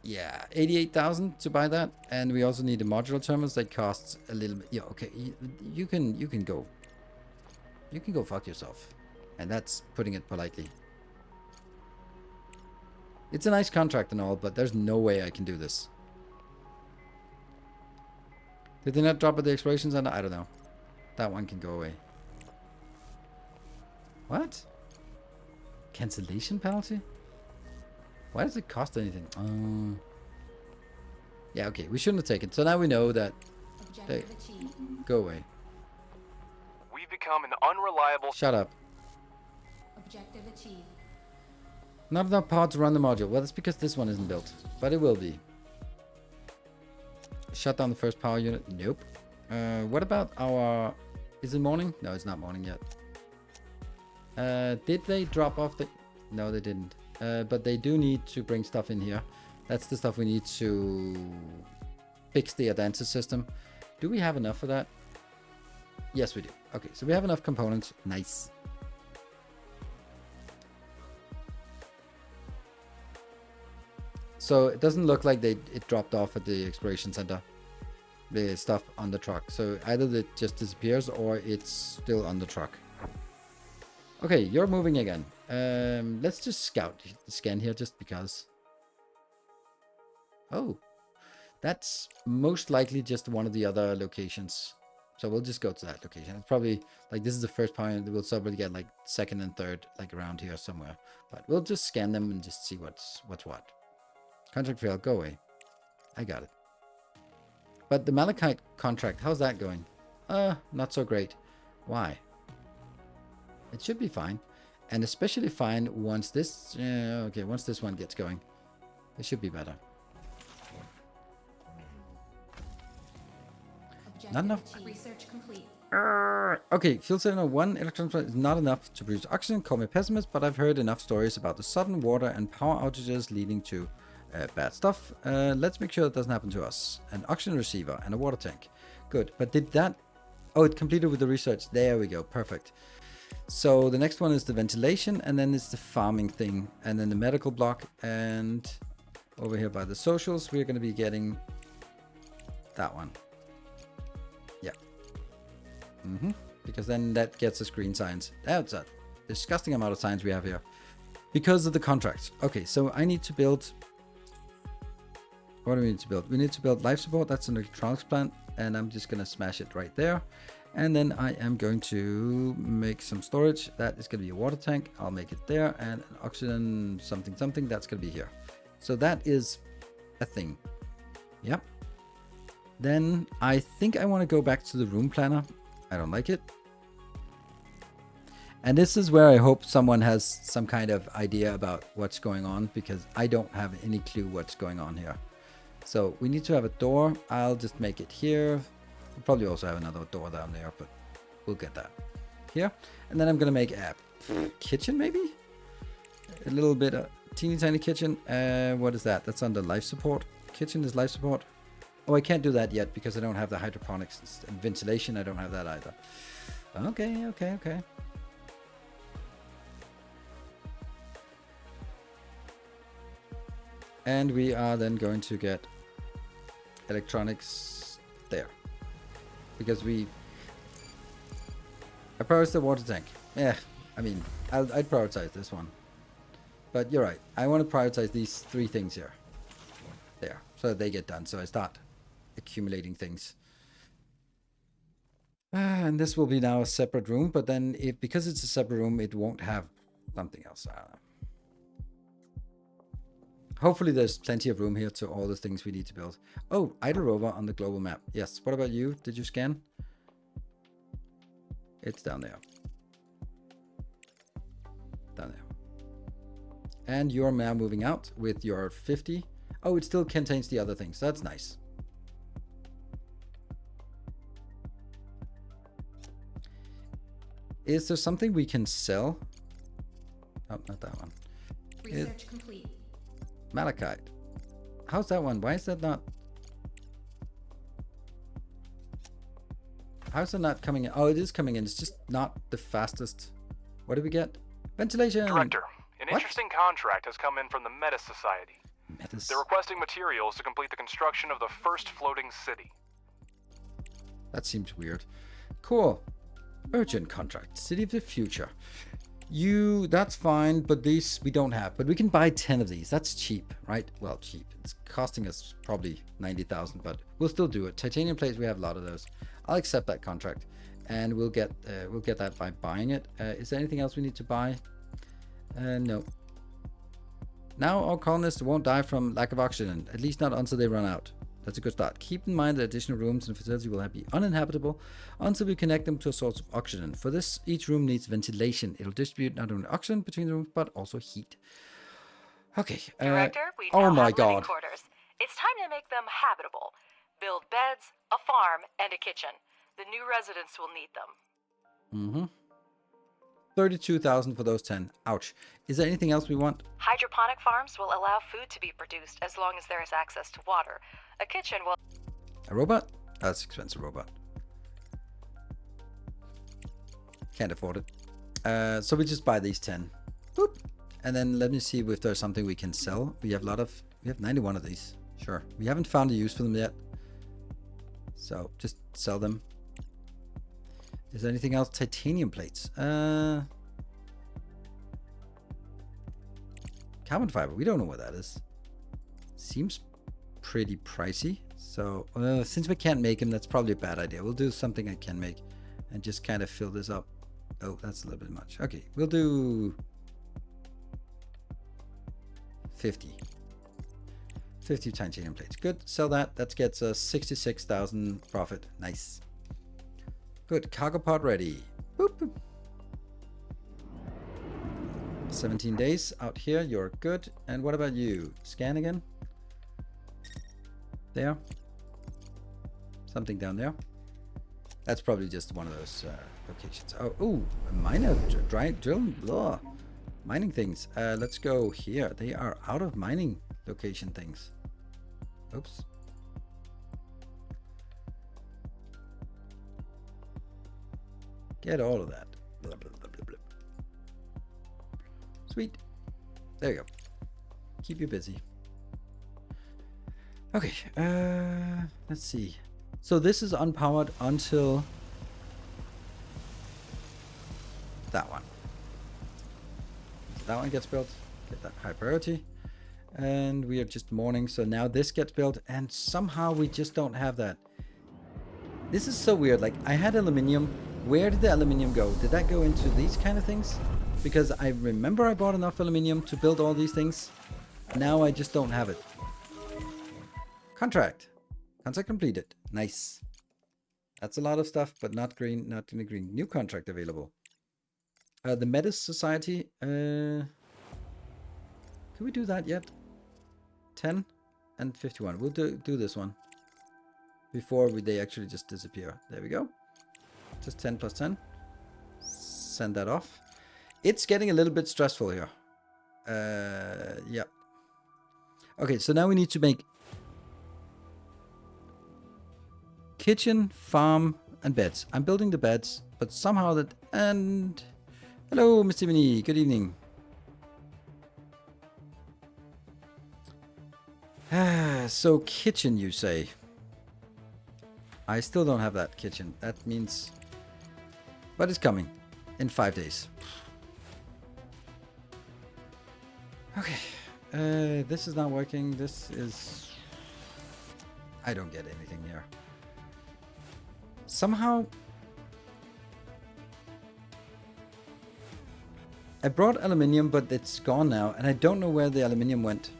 Yeah, 88,000 to buy that, and we also need a modular terminals that costs a little bit. Yeah, okay, you can go. You can go fuck yourself, and that's putting it politely. It's a nice contract and all, but there's no way I can do this. Did they not drop at the exploration center? I don't know. That one can go away. What? Cancellation penalty? Why does it cost anything? Yeah, okay. We shouldn't have taken. So now we know that they go away. We've become an unreliable... Shut up. Objective achieved. Not enough power to run the module. Well, that's because this one isn't built. But it will be. Shut down the first power unit. Nope. What about our... Is it morning? No, it's not morning yet. Did they drop off the... No, they didn't. But they do need to bring stuff in here. That's the stuff we need to fix the Advantage system. Do we have enough for that? Yes, we do. Okay, so we have enough components. Nice. So it doesn't look like it dropped off at the exploration center. The stuff on the truck. So either it just disappears or it's still on the truck. Okay, you're moving again. Let's just scan here just because. Oh, that's most likely just one of the other locations. So we'll just go to that location. It's probably like this is the first point. We'll probably get like second and third, like around here somewhere. But we'll just scan them and just see what's what. Contract failed. Go away. I got it. But the Malachite contract, how's that going? Not so great. Why? It should be fine. And especially fine once this... okay, once this one gets going. It should be better. Not enough. Research complete. Okay, Field 701 electron is not enough to produce oxygen. Call me a pessimist, but I've heard enough stories about the sudden water and power outages leading to bad stuff. Let's make sure that doesn't happen to us. An oxygen receiver and a water tank. Good, but did that... Oh, it completed with the research. There we go, perfect. So the next one is the ventilation, and then it's the farming thing, and then the medical block, and over here by the socials, we're going to be getting that one. Yeah. Because then that gets us green science. That's a disgusting amount of science we have here. Because of the contracts. Okay, so I need to build... What do we need to build? We need to build life support. That's an electronics plant, and I'm just going to smash it right there. And then I am going to make some storage. That is going to be a water tank. I'll make it there. And an oxygen something, that's going to be here. So that is a thing. Yep. Then I think I want to go back to the room planner. I don't like it. And this is where I hope someone has some kind of idea about what's going on, because I don't have any clue what's going on here. So we need to have a door. I'll just make it here. We'll probably also have another door down there, but we'll get that here. And then I'm going to make a kitchen, maybe? A little bit of teeny tiny kitchen. What is that? That's under life support. Kitchen is life support. Oh, I can't do that yet because I don't have the hydroponics and ventilation. I don't have that either. Okay. And we are then going to get electronics there. Because I prioritize the water tank. Yeah, I mean, I'd prioritize this one. But you're right. I want to prioritize these 3 things here. There. So that they get done. So I start accumulating things. And this will be now a separate room. But then because it's a separate room, it won't have something else. I don't know. Hopefully there's plenty of room here to all the things we need to build. Oh, idle rover on the global map. Yes. What about you? Did you scan? It's down there. And you're now moving out with your 50. Oh, it still contains the other things. That's nice. Is there something we can sell? Oh, not that one. Research complete. Malachite. How's that one? Why is that not? How's it not coming in? Oh, it is coming in. It's just not the fastest. What do we get? Ventilation. Director, an What? interesting contract has come in from the Metis Society. Metis. They're requesting materials to complete the construction of the first floating city. That seems weird. Cool. Urgent contract. City of the future. That's fine, but these we don't have. But we can buy 10 of these. That's cheap, right? Well, cheap. It's costing us probably 90,000, but we'll still do it. Titanium plates, we have a lot of those. I'll accept that contract, and we'll get that by buying it. Is there anything else we need to buy? No. Now our colonists won't die from lack of oxygen, at least not until they run out. That's a good start. Keep in mind that additional rooms and facilities will be uninhabitable until we connect them to a source of oxygen. For this, each room needs ventilation. It'll distribute not only oxygen between the rooms, but also heat. Okay. Director, we oh now my have living God. quarters. It's time to make them habitable. Build beds, a farm, and a kitchen. The new residents will need them. 32,000 for those 10. Ouch. Is there anything else we want? Hydroponic farms will allow food to be produced as long as there is access to water. A kitchen will... A robot? That's expensive robot. Can't afford it. So we just buy these 10. Boop. And then let me see if there's something we can sell. We have 91 of these. Sure. We haven't found a use for them yet. So just sell them. Is there anything else? Titanium plates. Carbon fiber. We don't know what that is. Seems pretty pricey. So since we can't make them, that's probably a bad idea. We'll do something I can make and just kind of fill this up. Oh, that's a little bit much. Okay, we'll do 50. 50 titanium plates. Good. Sell that. That gets us 66,000 profit. Nice. Good. Cargo pod ready. Boop. 17 days out here. You're good. And what about you? Scan again. There. Something down there. That's probably just one of those locations. Oh, ooh, a miner drill. Mining things. Let's go here. They are out of mining location things. Oops. Get all of that. Blah, blah, blah, blah, blah. Sweet. There you go. Keep you busy. Okay. Let's see. So this is unpowered until that one. So that one gets built. Get that high priority. And we are just mourning. So now this gets built. And somehow we just don't have that. This is so weird. Like, I had aluminium. Where did the aluminium go? Did that go into these kind of things? Because I remember I bought enough aluminium to build all these things. Now I just don't have it. Contract. Contract completed. Nice. That's a lot of stuff, but not green, not in the green. New contract available. The Metis Society. Can we do that yet? 10 and 51. We'll do this one. Before they actually just disappear. There we go. Just 10 plus 10. Send that off. It's getting a little bit stressful here. Yeah. Okay, so now we need to make kitchen, farm, and beds. I'm building the beds, but somehow that... And... Hello, Mr. Mini. Good evening. So kitchen, you say? I still don't have that kitchen. That means... But it's coming. In 5 days. Okay. This is not working. This is... I don't get anything here. Somehow... I brought aluminium, but it's gone now. And I don't know where the aluminium went.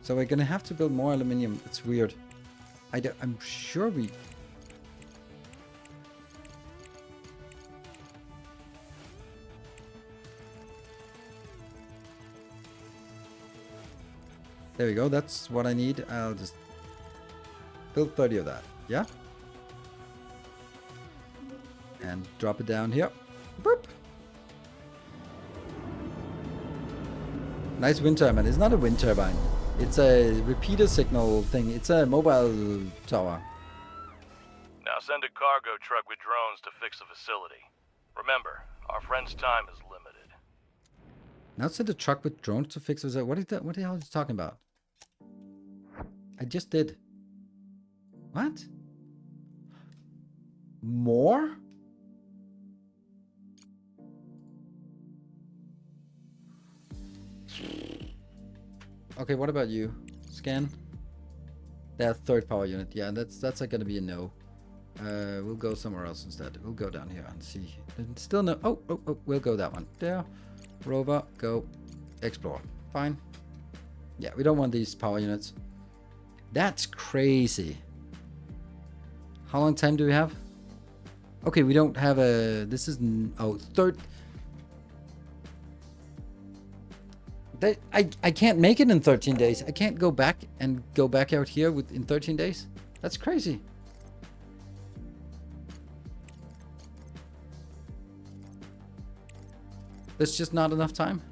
So we're gonna have to build more aluminium. It's weird. I'm sure we... There we go. That's what I need. I'll just build 30 of that. Yeah? And drop it down here. Boop. Nice wind turbine. It's not a wind turbine. It's a repeater signal thing. It's a mobile tower. Now send a cargo truck with drones to fix the facility. Remember, our friend's time is limited. Now send a truck with drones to fix it. What the hell are you talking about? I just did. What? More? Okay, what about you? Scan. That third power unit. Yeah, that's gonna be a no. We'll go somewhere else instead. We'll go down here and see. Still no. Oh, we'll go that one. There. Rover, go. Explore. Fine. Yeah, we don't want these power units. That's crazy. How long time do we have? Okay, we don't have a... This is... Oh, third... I can't make it in 13 days. I can't go back and go back out here in 13 days. That's crazy. There's just not enough time.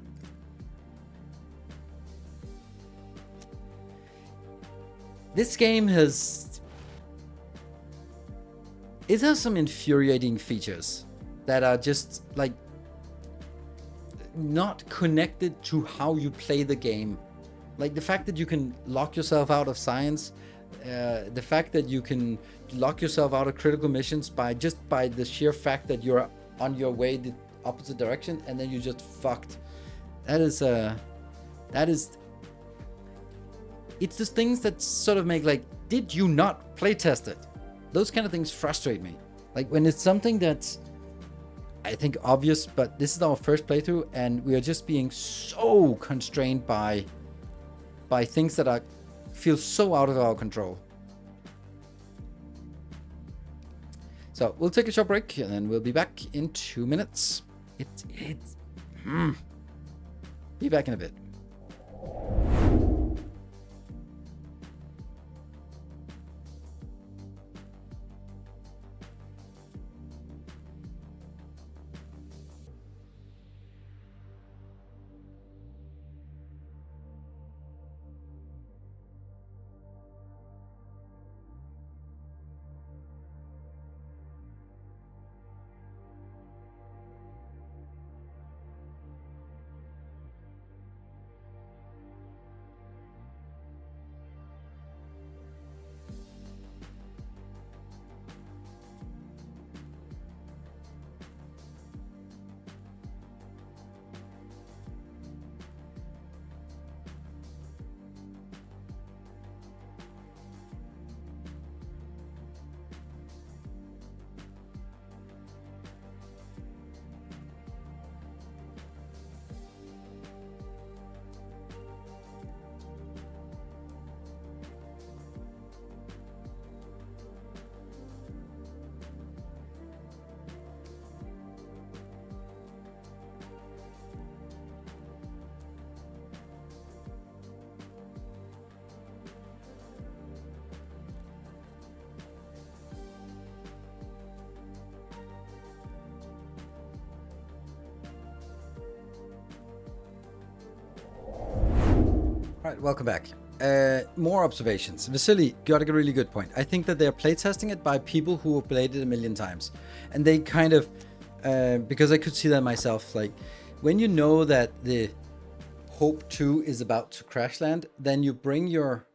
This game has... It has some infuriating features that are just like not connected to how you play the game. Like the fact that you can lock yourself out of science, the fact that you can lock yourself out of critical missions by the sheer fact that you're on your way the opposite direction and then you just fucked. It's just things that sort of make like, did you not play test it? Those kind of things frustrate me. Like when it's something that's, I think, obvious, but this is our first playthrough and we are just being so constrained by things that feel so out of our control. So we'll take a short break and then we'll be back in 2 minutes. Be back in a bit. Alright, welcome back. More observations. Vasily got a really good point. I think that they're playtesting it by people who have played it a million times. And they kind of, because I could see that myself, like, when you know that the Hope 2 is about to crash land, then you bring your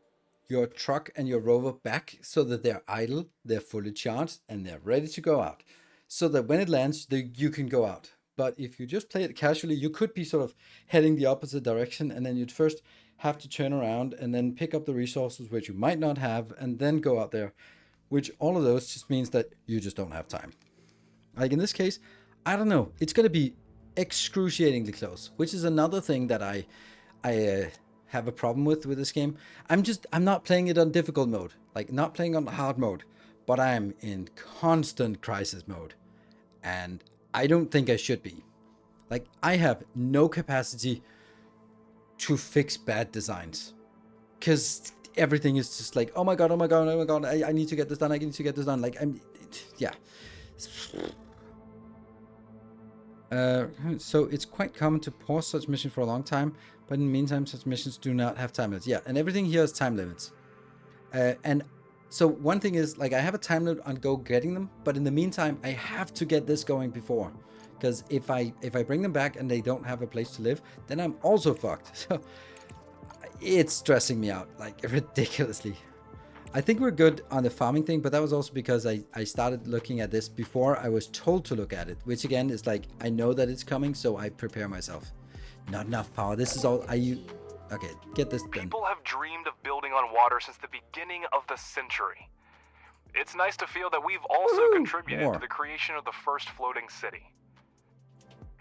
truck and your rover back so that they're idle, they're fully charged, and they're ready to go out. So that when it lands, you can go out. But if you just play it casually, you could be sort of heading the opposite direction, and then you'd first have to turn around and then pick up the resources which you might not have and then go out there, which all of those just means that you just don't have time. Like in this case, I don't know, it's going to be excruciatingly close, which is another thing that I have a problem with this game. I'm not playing it on difficult mode, like not playing on hard mode, but I'm in constant crisis mode, and I don't think I should be. Like, I have no capacity to fix bad designs. because everything is just like, oh my god, I need to get this done, I need to get this done. Like, yeah. So it's quite common to pause such missions for a long time, but in the meantime, such missions do not have time limits. Yeah, and everything here is time limits. And so one thing is, like, I have a time limit on go getting them, but in the meantime, I have to get this going before. Because if I bring them back and they don't have a place to live, then I'm also fucked. So it's stressing me out, like, ridiculously. I think we're good on the farming thing, but that was also because I started looking at this before I was told to look at it, which again is like, I know that it's coming, so I prepare myself. Not enough power. This is all okay, get this done. People have dreamed of building on water since the beginning of the century. It's nice to feel that we've also contributed to the creation of the first floating city.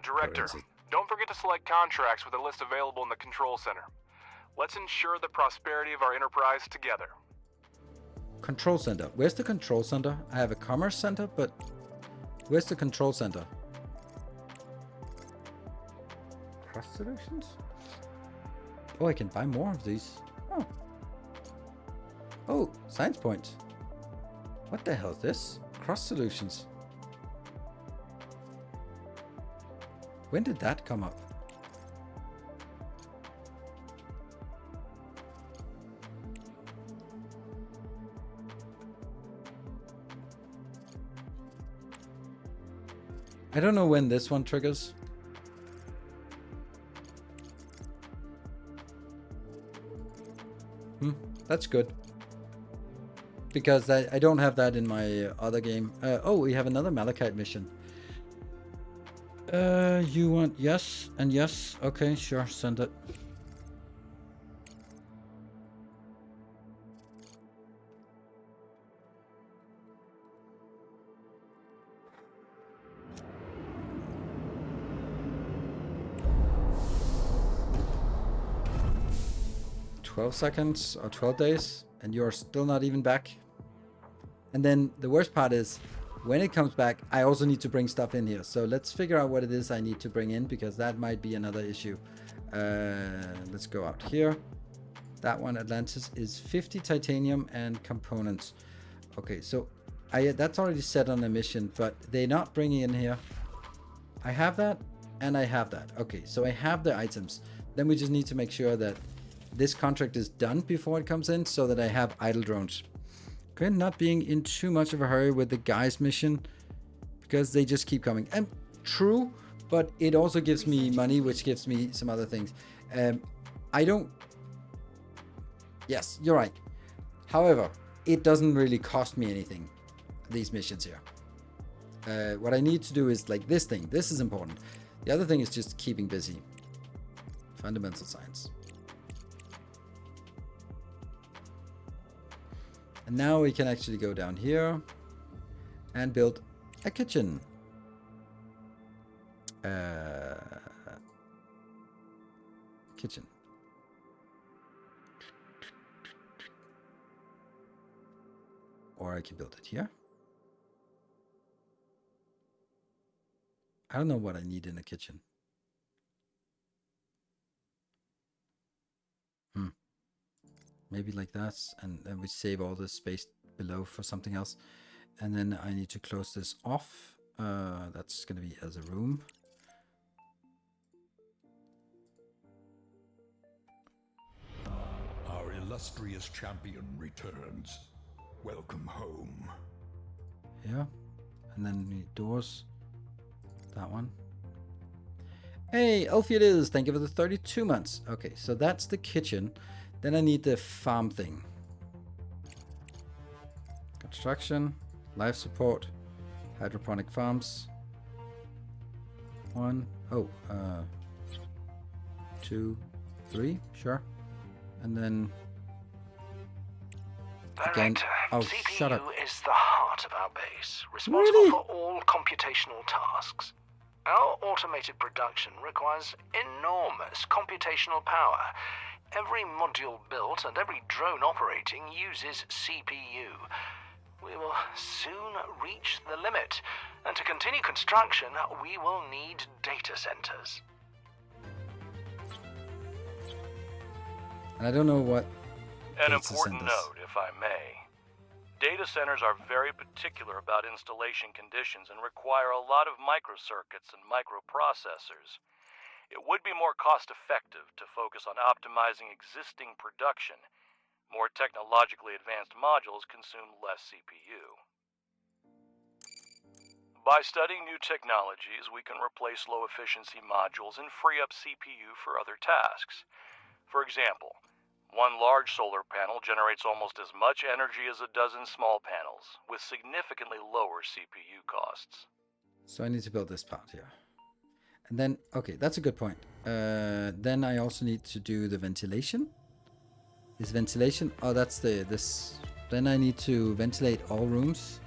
Director, don't forget to select contracts with a list available in the control center. Let's ensure the prosperity of our enterprise together. Control center. Where's the control center? I have a commerce center, but where's the control center? Crust solutions? Oh, I can buy more of these. Oh. Oh, science points. What the hell is this? Crust solutions. When did that come up? I don't know when this one triggers. That's good. Because I don't have that in my other game. Oh, we have another Malachite mission. You want yes and yes? Okay, sure, send it. $12 or 12 days, and you're still not even back. And then the worst part is, when it comes back, I also need to bring stuff in here. So let's figure out what it is I need to bring in, because that might be another issue. Let's go out here. That one, Atlantis, is 50 titanium and components. Okay, so that's already set on a mission, but they're not bringing in here. I have that, and I have that. Okay, so I have the items. Then we just need to make sure that this contract is done before it comes in, so that I have idle drones. Okay, not being in too much of a hurry with the guys mission, because they just keep coming. And true, but it also gives me money, which gives me some other things. I don't... Yes, you're right. However, it doesn't really cost me anything, these missions here. What I need to do is like this thing. This is important. The other thing is just keeping busy. Fundamental science. And now we can actually go down here and build a kitchen. Kitchen. Or I can build it here. I don't know what I need in a kitchen. Maybe like that, and then we save all the space below for something else. And then I need to close this off. That's going to be as a room. Our illustrious champion returns. Welcome home. Yeah. And then we need doors. That one. Hey, Elfie it is. Thank you for the 32 months. Okay, so that's the kitchen. Then I need the farm thing. Construction, life support, hydroponic farms. 1, 2, 3, sure. And then again. Director, Oh, CPU shut up. is the heart of our base, responsible Really? for all computational tasks. Our automated production requires enormous computational power. Every module built and every drone operating uses CPU. We will soon reach the limit, and to continue construction, we will need data centers. And I don't know what An data important centers. note, if I may. Data centers are very particular about installation conditions and require a lot of microcircuits and microprocessors. It would be more cost-effective to focus on optimizing existing production. More technologically advanced modules consume less CPU. By studying new technologies, we can replace low-efficiency modules and free up CPU for other tasks. For example, one large solar panel generates almost as much energy as a dozen small panels, with significantly lower CPU costs. So I need to build this part here. And then, okay, that's a good point. Then I also need to do the ventilation. Is ventilation? Oh, that's this. Then I need to ventilate all rooms.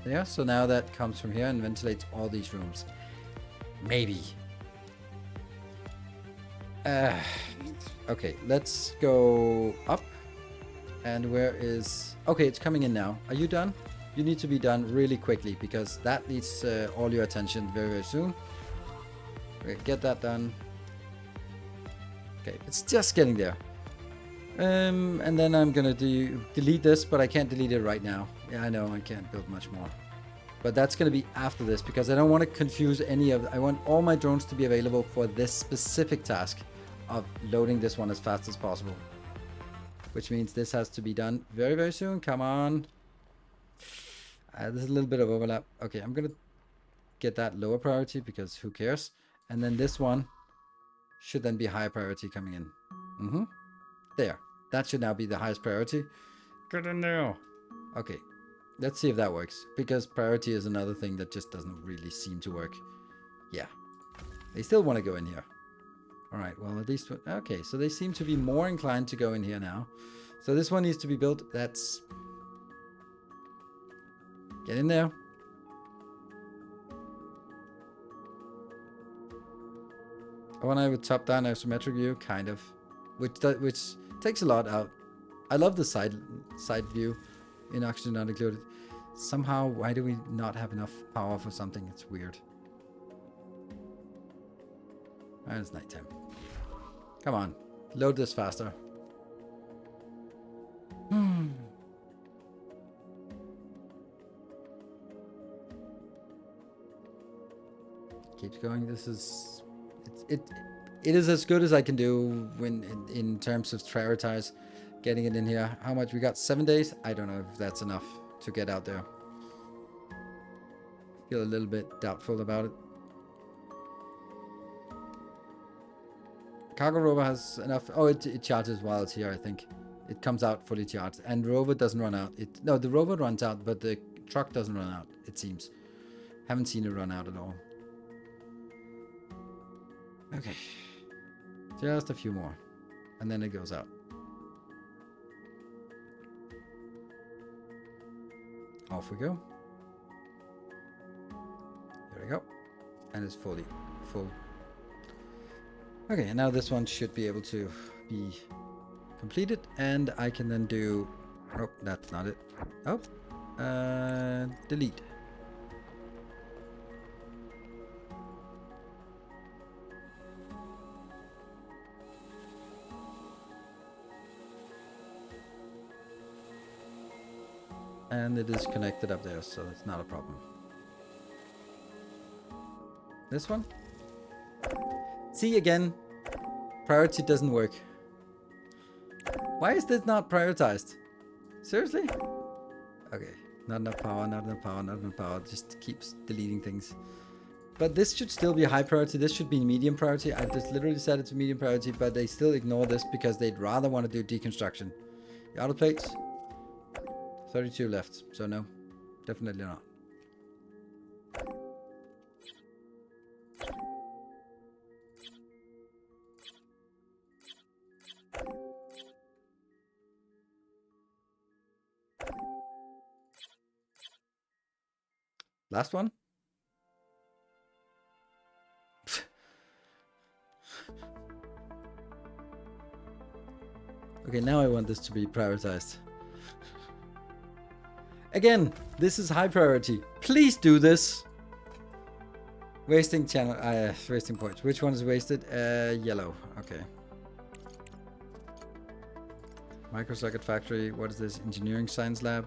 Yeah, so now that comes from here and ventilates all these rooms. Maybe. Okay, let's go up. And where is... Okay, it's coming in now. Are you done? You need to be done really quickly because that needs all your attention very, very soon. Okay, get that done. Okay, it's just getting there. And then I'm gonna delete this, but I can't delete it right now. Yeah, I know I can't build much more. But that's gonna be after this because I don't want to confuse any of... I want all my drones to be available for this specific task of loading this one as fast as possible. Which means this has to be done very, very soon. Come on. There's a little bit of overlap. Okay, I'm gonna get that lower priority because who cares? And then this one should then be high priority coming in. There. That should now be the highest priority. Get in there. Okay. Let's see if that works. Because priority is another thing that just doesn't really seem to work. Yeah. They still want to go in here. Alright, well at least... Okay, so they seem to be more inclined to go in here now. So this one needs to be built. That's... Get in there. When I would top-down isometric view, kind of. Which takes a lot out. I love the side view in Oxygen Not Included. Somehow, why do we not have enough power for something? It's weird. And it's nighttime. Come on. Load this faster. Keeps going. This is... It is as good as I can do when in terms of prioritize getting it in here. How much we got? 7 days? I don't know if that's enough to get out there. Feel a little bit doubtful about it. Cargo rover has enough. Oh, it charges while it's here, I think. It comes out fully charged. And rover doesn't run out. No, the rover runs out, but the truck doesn't run out, it seems. Haven't seen it run out at all. Okay. Just a few more. And then it goes out. Off we go. There we go. And it's fully full. Okay, and now this one should be able to be completed. And I can then do... Oh, that's not it. Oh. Delete. And it is connected up there, so it's not a problem. This one? See, again, priority doesn't work. Why is this not prioritized? Seriously? Okay, not enough power, not enough power, not enough power. Just keeps deleting things. But this should still be high priority. This should be medium priority. I just literally set it to medium priority, but they still ignore this because they'd rather want to do deconstruction. The autoplates? 32 left, so no, definitely not. Last one? Okay, now I want this to be prioritized. Again, this is high priority. Please do this. Wasting channel, wasting points. Which one is wasted? Yellow. Okay. Microcircuit factory. What is this? Engineering science lab.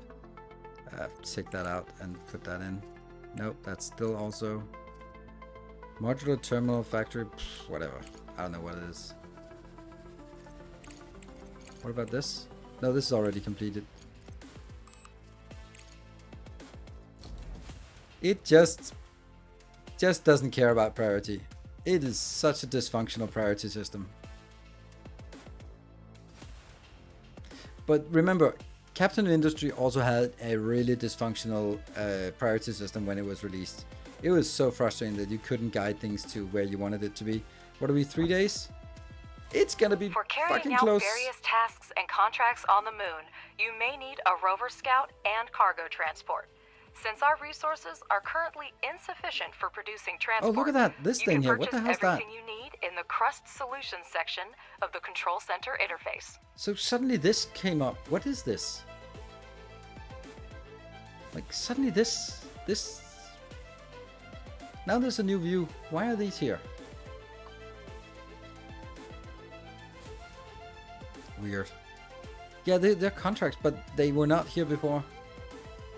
Take that out and put that in. Nope, that's still also modular terminal factory. Pff, whatever. I don't know what it is. What about this? No, this is already completed. It just doesn't care about priority. It is such a dysfunctional priority system. But remember, Captain Industry also had a really dysfunctional priority system when it was released. It was so frustrating that you couldn't guide things to where you wanted it to be. What are we, 3 days? It's gonna be For carrying fucking out close. various tasks and contracts on the moon, you may need a rover scout and cargo transport. Since our resources are currently insufficient for producing transport, Oh, look at that. This thing here. What the hell's that? everything you need in the Crust Solutions section of the Control Center interface. So suddenly this came up. What is this? Like suddenly this. Now there's a new view. Why are these here? Weird. Yeah, they're contracts, but they were not here before.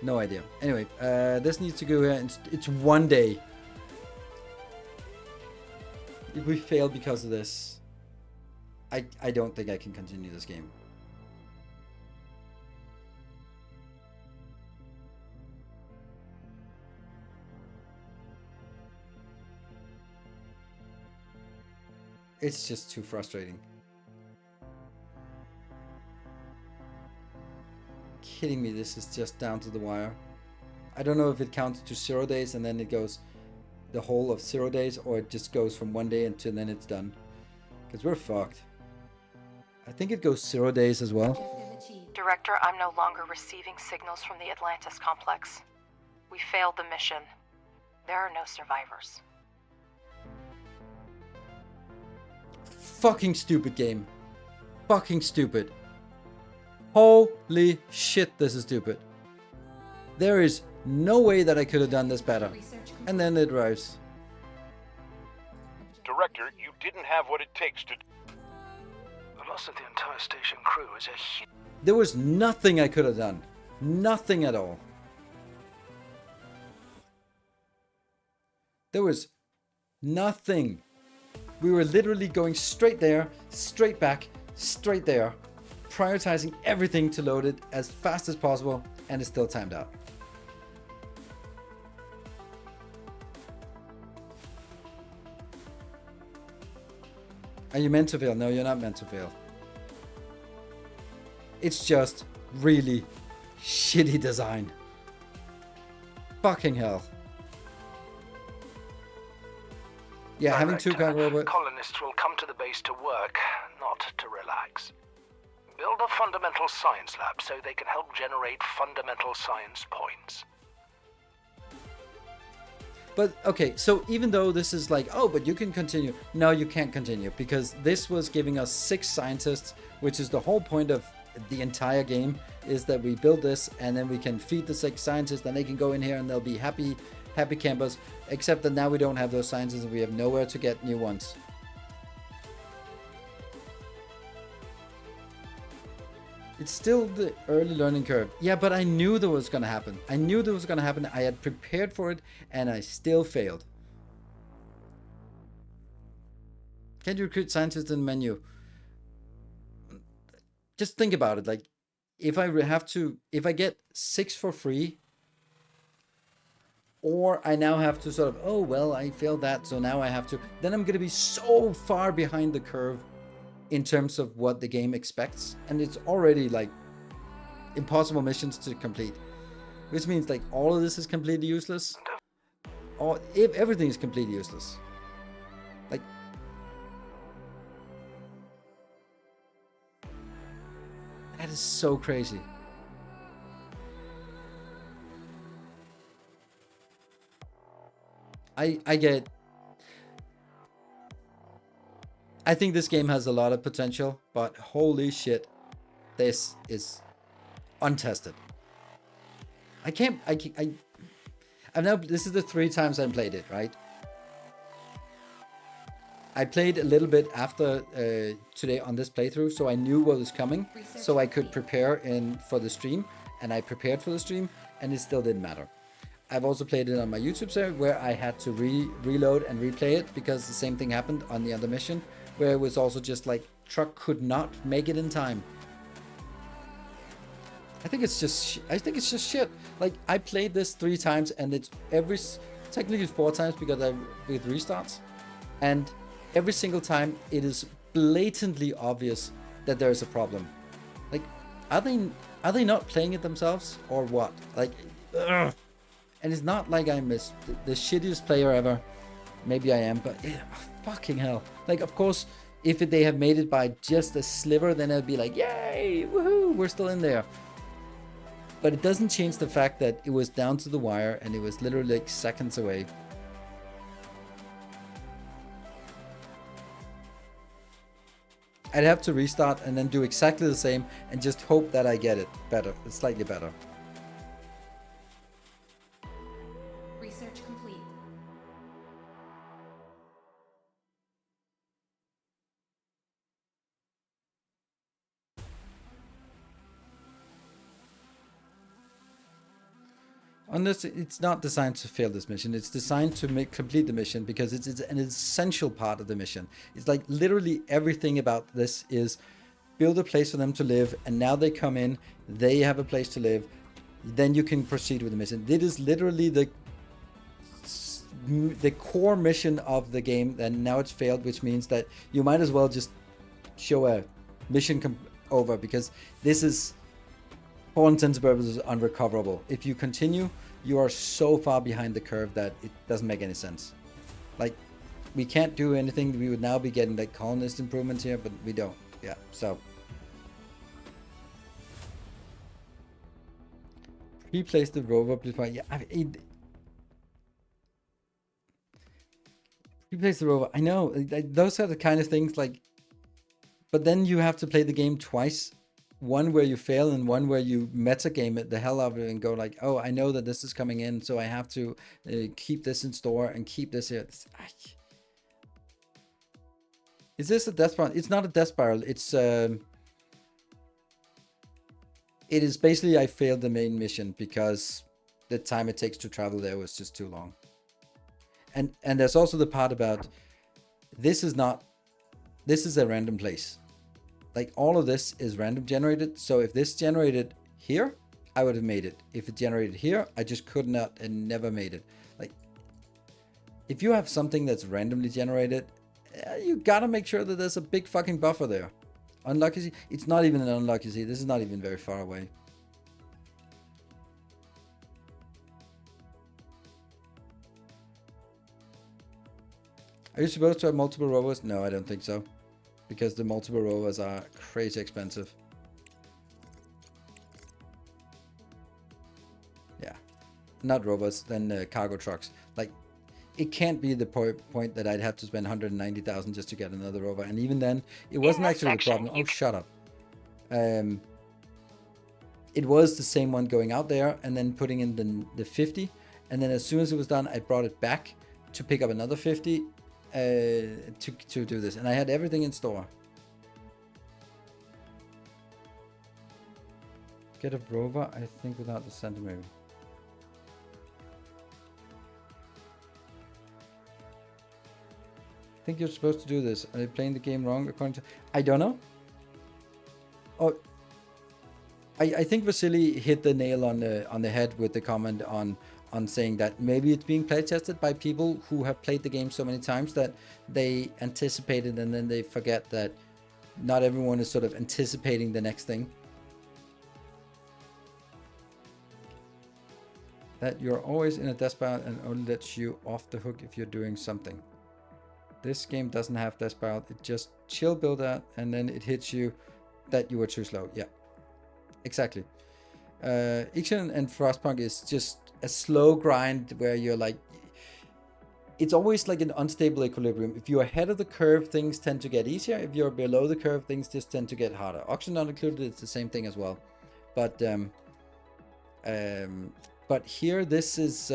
No idea. Anyway, this needs to go here. It's 1 day. If we fail because of this, I don't think I can continue this game. It's just too frustrating. Kidding me, this is just down to the wire. I don't know if it counts to 0 days and then it goes the whole of 0 days, or it just goes from 1 day until then it's done. Because we're fucked. I think it goes 0 days as well. Director, I'm no longer receiving signals from the Atlantis complex. We failed the mission. There are no survivors. Fucking stupid game. Fucking stupid. Holy shit, this is stupid. There is no way that I could have done this better. And then it arrives. Director, you didn't have what it takes to... The loss of the entire station crew is a huge... There was nothing I could have done. Nothing at all. There was nothing. We were literally going straight there, straight back, straight there, prioritizing everything to load it as fast as possible, and it's still timed out. Are you meant to fail? No, you're not meant to fail. It's just really shitty design. Fucking hell. Yeah, having two cargo robots. Colonists will come to the base to work, not to relax. Build a fundamental science lab so they can help generate fundamental science points. But, okay, so even though this is like, oh, but you can continue. No, you can't continue, because this was giving us 6 scientists, which is the whole point of the entire game, is that we build this and then we can feed the 6 scientists and they can go in here and they'll be happy campers, except that now we don't have those scientists and we have nowhere to get new ones. It's still the early learning curve. Yeah, but I knew that was going to happen. I knew that was going to happen. I had prepared for it and I still failed. Can you recruit scientists in the menu? Just think about it. Like, if I get 6 for free, or I now have to sort of, oh, well, I failed that, so now I have to, then I'm going to be so far behind the curve in terms of what the game expects. And it's already like impossible missions to complete, which means like all of this is completely useless. If everything is completely useless. Like, that is so crazy. I think this game has a lot of potential, but holy shit, this is untested. I've now, this is the 3 times I played it, right? I played a little bit after today on this playthrough, so I knew what was coming, so I could prepare for the stream, and I prepared for the stream, and it still didn't matter. I've also played it on my YouTube server where I had to reload and replay it because the same thing happened on the other mission, where it was also just like truck could not make it in time. I think it's just shit. Like, I played this 3 times and it's technically 4 times because with restarts, and every single time it is blatantly obvious that there is a problem. Like, are they not playing it themselves or what? Like, ugh. And it's not like I'm the shittiest player ever. Maybe I am, but fucking hell. Like, of course, if they have made it by just a sliver, then I'd be like, yay, woohoo, we're still in there. But it doesn't change the fact that it was down to the wire and it was literally like seconds away. I'd have to restart and then do exactly the same and just hope that I get it better, slightly better. Research complete. Unless it's not designed to fail this mission, it's designed to complete the mission because it's an essential part of the mission. It's like literally everything about this is build a place for them to live, and now they come in, they have a place to live, then you can proceed with the mission. It is literally the core mission of the game, and now it's failed, which means that you might as well just show a mission over, because this is, for all intents and purposes, unrecoverable. If you continue, you are so far behind the curve that it doesn't make any sense. Like, we can't do anything. We would now be getting like colonist improvements here, but we don't. Yeah, so. Replace the rover before. Yeah, replace the rover. I know, those are the kind of things like, but then you have to play the game twice. One where you fail and one where you metagame it the hell out of it and go like, oh, I know that this is coming in, so I have to keep this in store and keep this here. Is this a death spiral? It's not a death spiral. It's it is basically I failed the main mission because the time it takes to travel there was just too long. And there's also the part about this is a random place. Like, all of this is random generated. So if this generated here, I would have made it. If it generated here, I just could not and never made it. Like, if you have something that's randomly generated, you gotta make sure that there's a big fucking buffer there. Unlucky sea? It's not even an unlucky sea. This is not even very far away. Are you supposed to have multiple rovers? No, I don't think so. Because the multiple rovers are crazy expensive. Yeah, not rovers, then cargo trucks. Like, it can't be the point that I'd have to spend 190,000 just to get another rover. And even then, it wasn't actually the problem. Oh, shut up. It was the same one going out there and then putting in the 50. And then as soon as it was done, I brought it back to pick up another 50. To do this, and I had everything in store. Get a rover, I think, without the center maybe. I think you're supposed to do this. Are they playing the game wrong according to... I don't know. Oh, I think Vasily hit the nail on the head with the comment on saying that maybe it's being play tested by people who have played the game so many times that they anticipate it and then they forget that not everyone is sort of anticipating the next thing. That you're always in a death spiral and only lets you off the hook if you're doing something. This game doesn't have death spiral. It just chill build out and then it hits you that you were too slow. Yeah, exactly. Ixion and Frostpunk is just a slow grind where you're like, it's always like an unstable equilibrium. If you're ahead of the curve, things tend to get easier. If you're below the curve, things just tend to get harder. Auction not included, it's the same thing as well. But here this is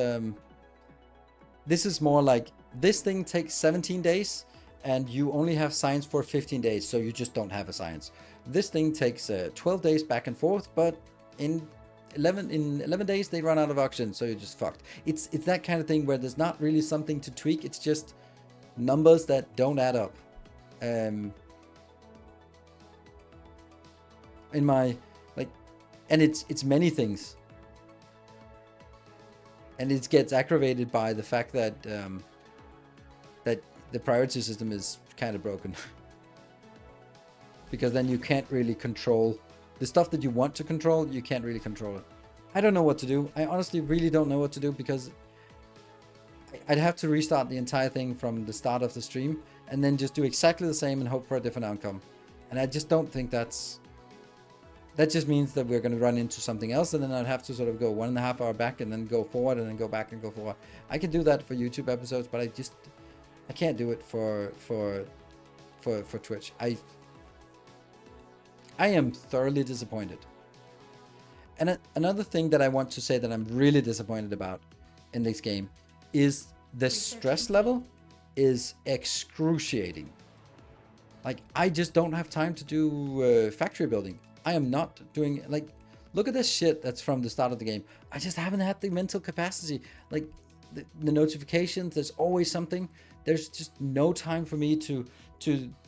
more like this thing takes 17 days and you only have science for 15 days, so you just don't have a science. This thing takes 12 days back and forth, but in 11 days they run out of oxygen, so you're just fucked. It's that kind of thing where there's not really something to tweak. It's just numbers that don't add up. In my and it's many things, and it gets aggravated by the fact that that the priority system is kind of broken. Because then you can't really control the stuff that you want to control. You can't really control it. I don't know what to do. I honestly really don't know what to do, because I'd have to restart the entire thing from the start of the stream and then just do exactly the same and hope for a different outcome. And I just don't think that just means that we're going to run into something else, and then I'd have to sort of go 1.5 hours back and then go forward and then go back and go forward. I can do that for YouTube episodes, but I can't do it for Twitch. I am thoroughly disappointed. And another thing that I want to say that I'm really disappointed about in this game is the stress level is excruciating. Like, I just don't have time to do factory building. I am not doing, like, look at this shit that's from the start of the game. I just haven't had the mental capacity. Like, the notifications, there's always something. There's just no time for me to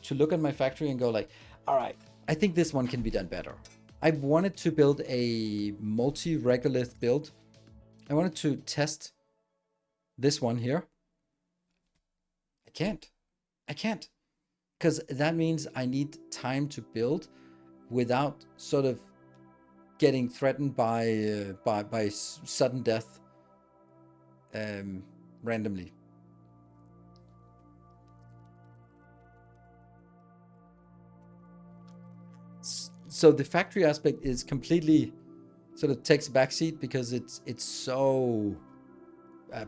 look at my factory and go like, all right, I think this one can be done better. I wanted to build a multi-regolith build. I wanted to test this one here. I can't. Because that means I need time to build without sort of getting threatened by sudden death randomly. So the factory aspect is completely sort of takes a backseat because it's so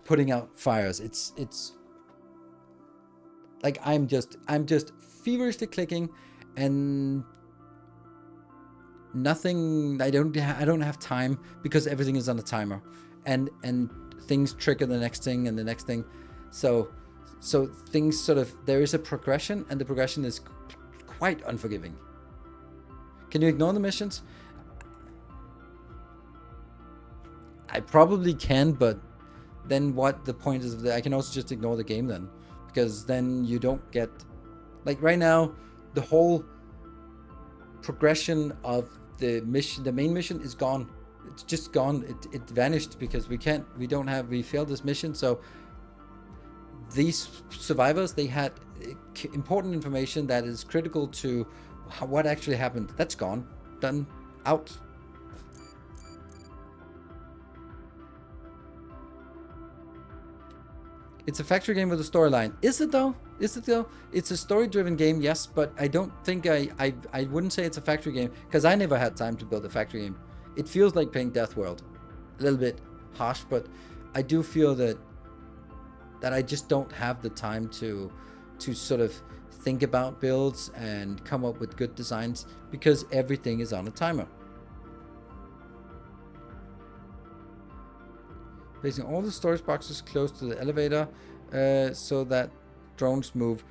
putting out fires. It's like I'm just feverishly clicking and nothing. I don't have time because everything is on a timer, and things trigger the next thing and the next thing. So things sort of, there is a progression, and the progression is quite unforgiving. Can you ignore the missions? I probably can, but then what the point is of that? I can also just ignore the game then, because then you don't get, like right now, the whole progression of the mission, the main mission is gone. It's just gone. It vanished because we failed this mission. So these survivors, they had important information that is critical to what actually happened. That's gone. Done. Out. It's a factory game with a storyline. Is it though? It's a story-driven game, yes, but I don't think I wouldn't say it's a factory game, because I never had time to build a factory game. It feels like playing Death World. A little bit harsh, but I do feel that I just don't have the time to sort of think about builds and come up with good designs, because everything is on a timer. Placing all the storage boxes close to the elevator so that drones move.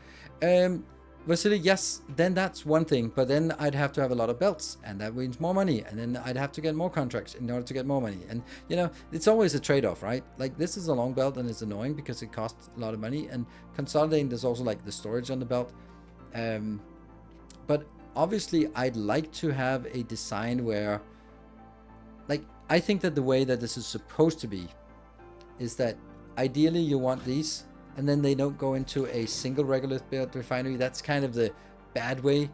Vasily, yes, then that's one thing, but then I'd have to have a lot of belts, and that means more money, and then I'd have to get more contracts in order to get more money. And you know, it's always a trade-off, right? Like, this is a long belt and it's annoying because it costs a lot of money, and consolidating, there's also like the storage on the belt. But obviously I'd like to have a design where, like, I think that the way that this is supposed to be is that ideally you want these, and then they don't go into a single regolith built refinery. That's kind of the bad way,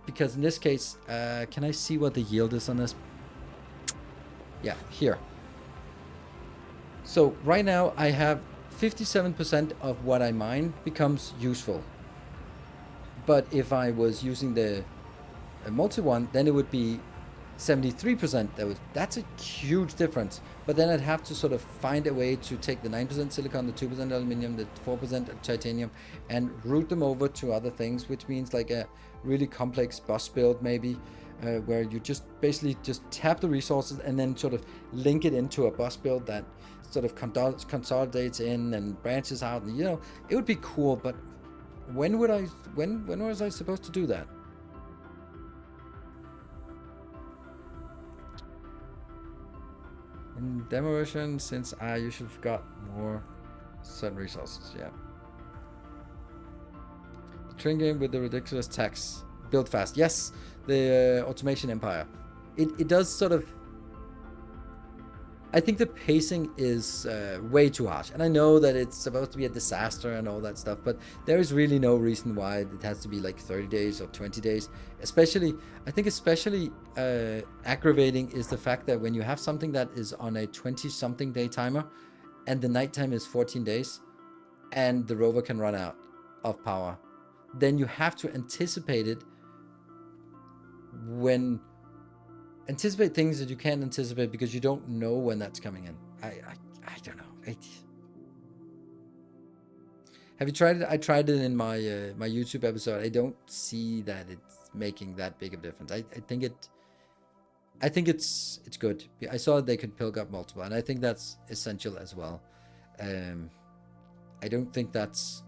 because in this case, can I see what the yield is on this? Yeah, here. So right now I have 57% of what I mine becomes useful. But if I was using the multi one, then it would be 73%. That's a huge difference. But then I'd have to sort of find a way to take the 9% silicon, the 2% aluminum, the 4% titanium, and route them over to other things, which means like a really complex bus build maybe, where you just basically just tap the resources and then sort of link it into a bus build that sort of consolidates in and branches out. And you know, it would be cool, but when was I supposed to do that? In demo version, since I usually got more certain resources, yeah. The train game with the ridiculous tax. Build fast. Yes, the Automation Empire. It does sort of... I think the pacing is way too harsh. And I know that it's supposed to be a disaster and all that stuff, but there is really no reason why it has to be like 30 days or 20 days. I think especially aggravating is the fact that when you have something that is on a 20-something day timer and the nighttime is 14 days and the rover can run out of power, then you have to anticipate it anticipate things that you can't anticipate because you don't know when that's coming in. I don't know. Have you tried it? I tried it in my my YouTube episode. I don't see that it's making that big of a difference. I think it's good. I saw they could pick up multiple, and I think that's essential as well. I don't think that's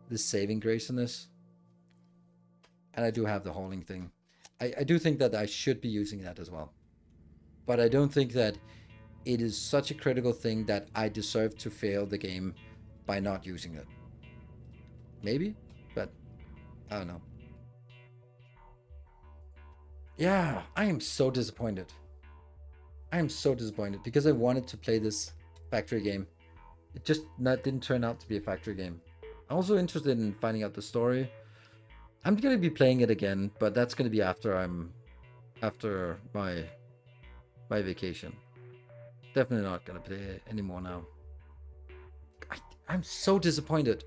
the saving grace in this. And I do have the hauling thing. I do think that I should be using that as well. But I don't think that it is such a critical thing that I deserve to fail the game by not using it. Maybe, but I don't know. Yeah, I am so disappointed. I am so disappointed because I wanted to play this factory game. It just didn't turn out to be a factory game. I'm also interested in finding out the story. I'm gonna be playing it again, but that's gonna be after my vacation. Definitely not gonna play it anymore now. I'm so disappointed.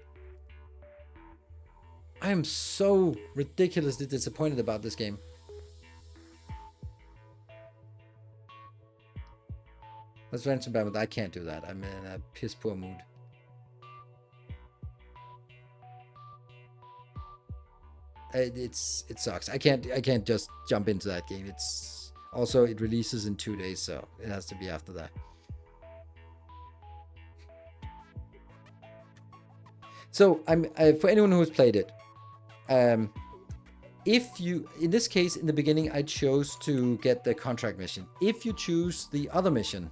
I am so ridiculously disappointed about this game. Let's run some bad, but I can't do that. I'm in a piss poor mood. It sucks. I can't just jump into that game. It's also, it releases in 2 days, so it has to be after that. So for anyone who has played it, if you, in this case, in the beginning, I chose to get the contract mission. If you choose the other mission,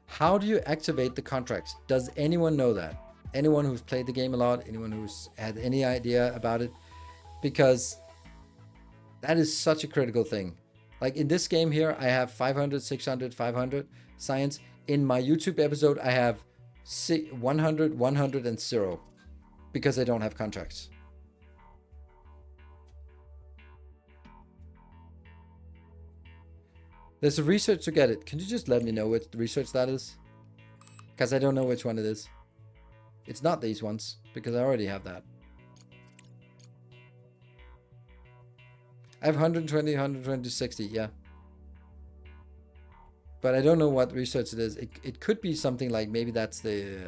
how do you activate the contracts? Does anyone know that? Anyone who's played the game a lot? Anyone who's had any idea about it? Because that is such a critical thing. Like in this game here, I have 500, 600, 500 science. In my YouTube episode, I have 100, 100, and 0 because I don't have contracts. There's a research to get it. Can you just let me know which research that is? Because I don't know which one it is. It's not these ones because I already have that. I have 120, 120, 60, yeah. But I don't know what research it is. It could be something like maybe that's the...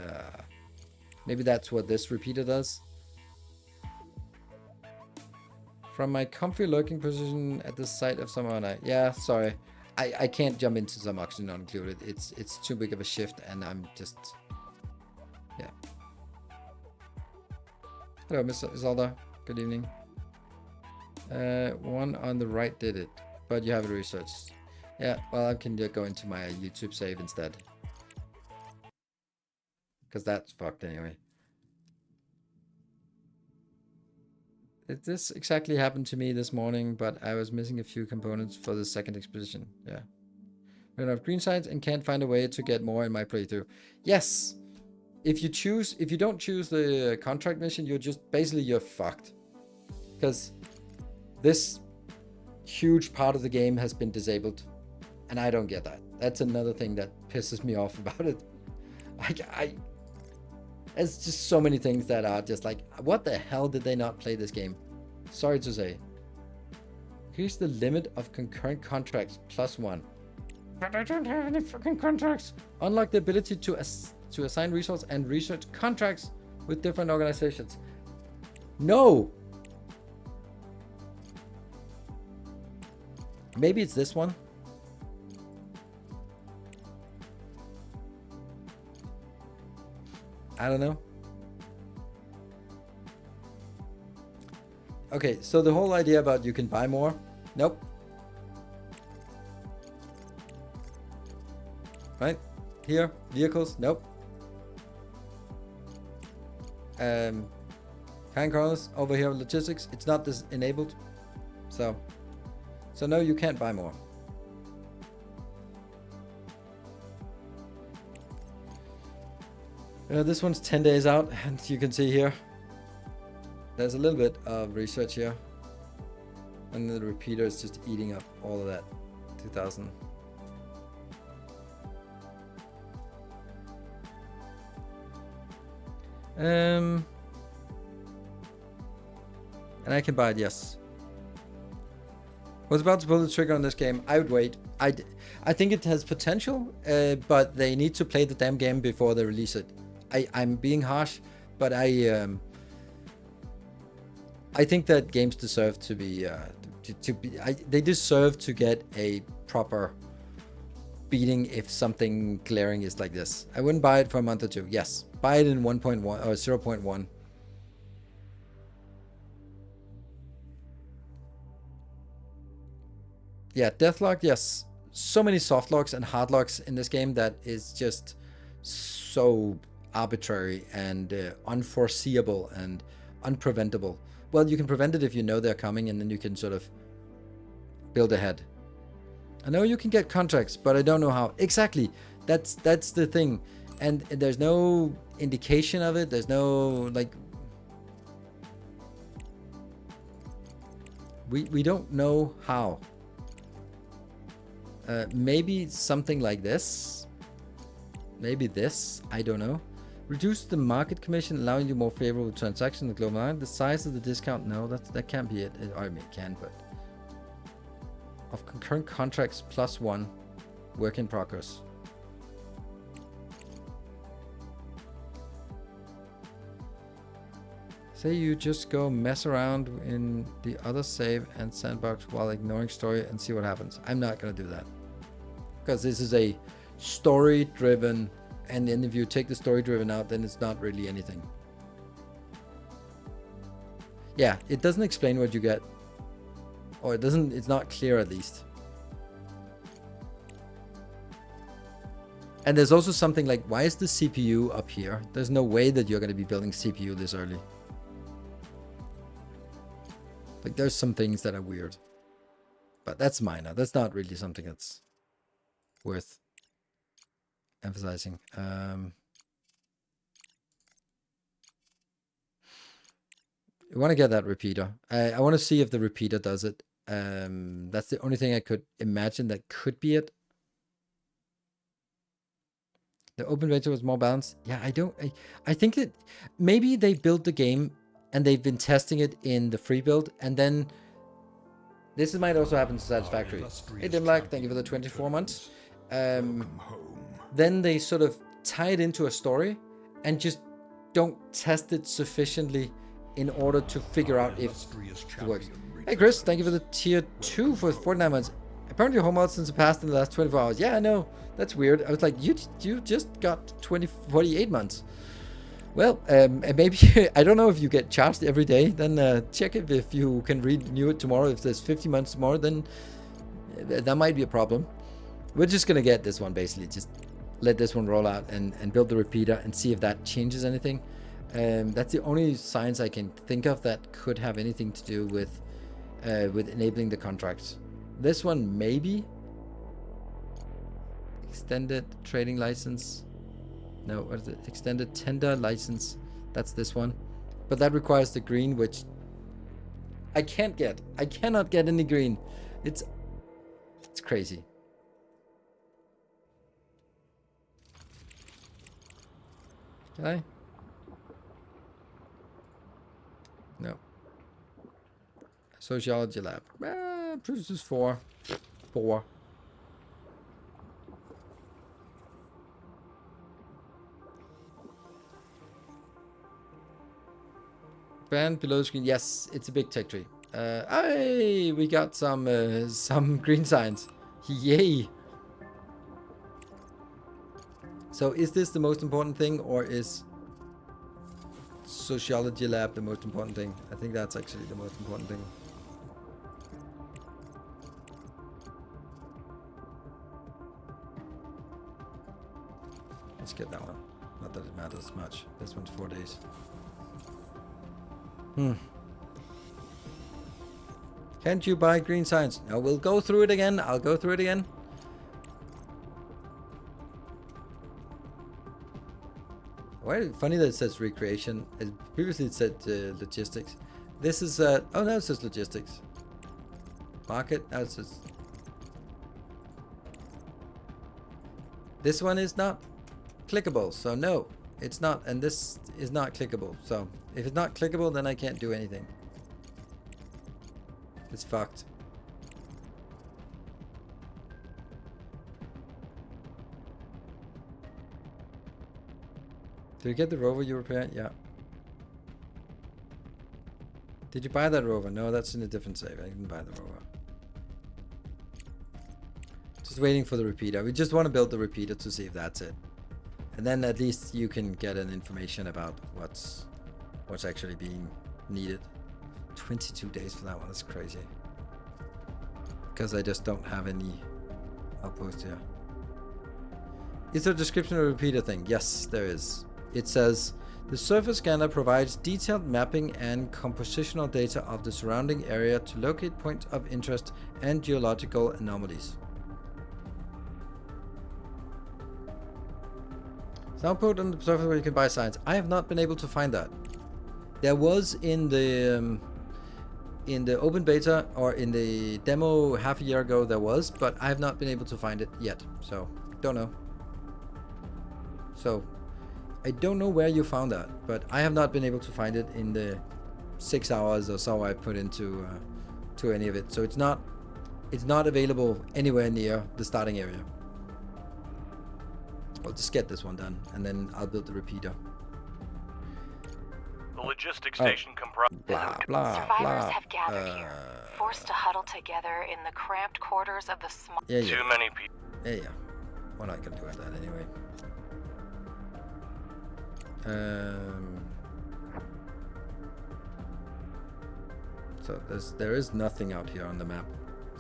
maybe that's what this repeater does. From my comfy lurking position at the site of someone yeah, sorry. I can't jump into some oxygen not included. It's too big of a shift and I'm just... yeah. Hello, Miss Isolda. Good evening. One on the right did it, but you haven't researched. Yeah, well, I can go into my YouTube save instead. Because that's fucked anyway. This exactly happened to me this morning, but I was missing a few components for the second expedition. Yeah. Ran out of green signs and can't find a way to get more in my playthrough. Yes! If you don't choose the contract mission, you're fucked. Because this huge part of the game has been disabled. And I don't get that. That's another thing that pisses me off about it. There's just so many things that are just like, what the hell did they not play this game? Sorry to say. Increase the limit of concurrent contracts +1. But I don't have any fucking contracts. Unlock the ability to assign resource and research contracts with different organizations. No! Maybe it's this one. I don't know. Okay, so the whole idea about you can buy more. Nope. Right? Here, vehicles. Nope. Kind cars over here, logistics. It's not this enabled. So no, you can't buy more. This one's 10 days out, and you can see here there's a little bit of research here, and the repeater is just eating up all of that 2000. And I can buy it, yes. Was about to pull the trigger on this game. I would wait. I think it has potential, but they need to play the damn game before they release it. I'm being harsh, but I think that games deserve to be they deserve to get a proper beating if something glaring is like this. I wouldn't buy it for a month or two. Yes, buy it in 1.1 or 0.1. Yeah, deathlock, yes. So many soft locks and hard locks in this game that is just so arbitrary and unforeseeable and unpreventable. Well, you can prevent it if you know they're coming, and then you can sort of build ahead. I know you can get contracts, but I don't know how. Exactly. That's the thing. And there's no indication of it. There's no, like... We don't know how. Maybe something like this. Maybe this. I don't know. Reduce the market commission, allowing you more favorable transactions in the global market. The size of the discount, no, that can't be it. I mean, it can, but... Of concurrent contracts +1. Work in progress. Say you just go mess around in the other save and sandbox while ignoring story and see what happens. I'm not going to do that. Because this is a story-driven, and then if you take the story-driven out, then it's not really anything. Yeah, it doesn't explain what you get. Or it's not clear at least. And there's also something like, why is the CPU up here? There's no way that you're going to be building CPU this early. Like, there's some things that are weird. But that's minor. That's not really something that's worth emphasizing. You want to get that repeater. I want to see if the repeater does it. That's the only thing I could imagine that could be it. The open beta was more balanced. Yeah, I think that maybe they built the game and they've been testing it in the free build, and then this might also happen to Satisfactory. Hey Dimlack, thank you for the 24 months. Then they sort of tie it into a story and just don't test it sufficiently in order to figure out if it works. Hey Chris, thank you for the tier 2 for 49 months. Apparently home out since the past in the last 24 hours. Yeah, I know. That's weird. I was like, you just got 48 months. Well, maybe, I don't know if you get charged every day. Then check if you can renew it tomorrow. If there's 50 months tomorrow, then that might be a problem. We're just going to get this one, basically. Just let this one roll out and build the repeater and see if that changes anything. That's the only science I can think of that could have anything to do with enabling the contracts. This one, maybe. Extended trading license. No, what is it? Extended tender license. That's this one. But that requires the green, which I can't get. I cannot get any green. It's crazy. Can I? No. Sociology lab. Produces 4. 4. Band below the screen. Yes, it's a big tech tree. Hey, we got some green signs. Yay! So is this the most important thing, or is sociology lab the most important thing? I think that's actually the most important thing. Let's get that one. Not that it matters much. This one's 4 days. Can't you buy green science? No, we'll go through it again. I'll go through it again. Why funny that it says recreation. Previously it said logistics. This is oh no, it says logistics. Market. Now it says. This one is not clickable, so no, it's not, and this is not clickable. So if it's not clickable, then I can't do anything. It's fucked. Did you get the rover you repaired? Yeah. Did you buy that rover? No, that's in a different save. I didn't buy the rover. Just waiting for the repeater. We just want to build the repeater to see if that's it. And then at least you can get an information about what's actually being needed. 22 days for that one. That's crazy. Because I just don't have any outposts here. Is there a description of the repeater thing? Yes, there is. It says, the surface scanner provides detailed mapping and compositional data of the surrounding area to locate points of interest and geological anomalies. Soundport on the surface where you can buy science. I have not been able to find that. There was in the open beta or in the demo half a year ago there was, but I have not been able to find it yet. So don't know. So I don't know where you found that, but I have not been able to find it in the 6 hours or so I put into to any of it. So it's not available anywhere near the starting area. I'll just get this one done, and then I'll build the repeater. The logistics station comprises... Blah, blah, Survivors blah. have gathered here, forced to huddle together in the cramped quarters of the small... Yeah. Too many people. Yeah. We're not gonna do that anyway. So there is nothing out here on the map.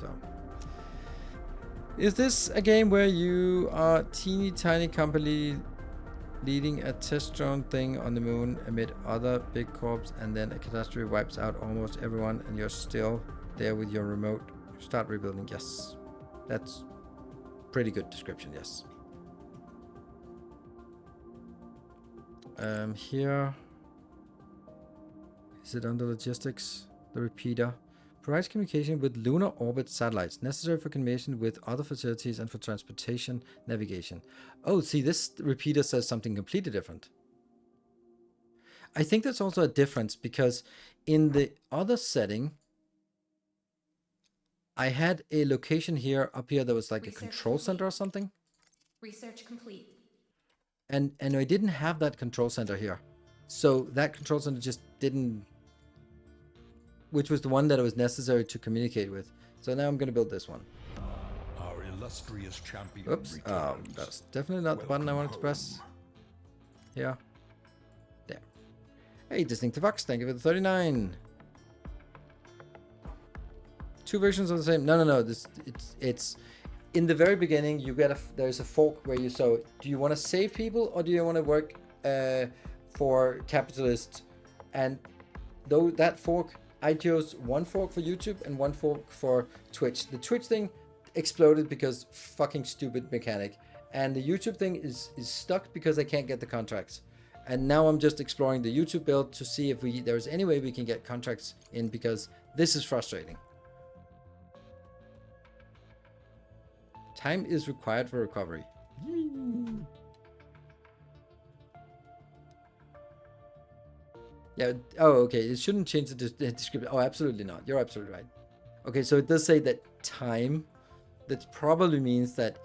So... Is this a game where you are a teeny tiny company leading a test drone thing on the moon amid other big corps, and then a catastrophe wipes out almost everyone and you're still there with your remote? Start rebuilding. Yes. That's pretty good description, yes. Here. Is it under logistics? The repeater. Provides communication with lunar orbit satellites necessary for communication with other facilities and for transportation navigation. Oh, see, this repeater says something completely different. I think that's also a difference because in the other setting, I had a location here up here that was like Research a control center or something. Research complete. And I didn't have that control center here. So that control center just didn't, which was the one that it was necessary to communicate with. So now I'm going to build this one. Our illustrious champion Oops. That's definitely not the button I wanted to press. Here. There. Hey, Distinctive Fox, thank you for the 39. Two versions of the same. No. It's in the very beginning. You get there's a fork where you do you want to save people or do you want to work for capitalists? And though that fork, I chose one fork for YouTube and one fork for Twitch. The Twitch thing exploded because fucking stupid mechanic, and the YouTube thing is stuck because I can't get the contracts. And now I'm just exploring the YouTube build to see if there's any way we can get contracts in, because this is frustrating. Time is required for recovery. Yeah. Oh, okay. It shouldn't change the description. Oh, absolutely not. You're absolutely right. Okay, so it does say that time. That probably means that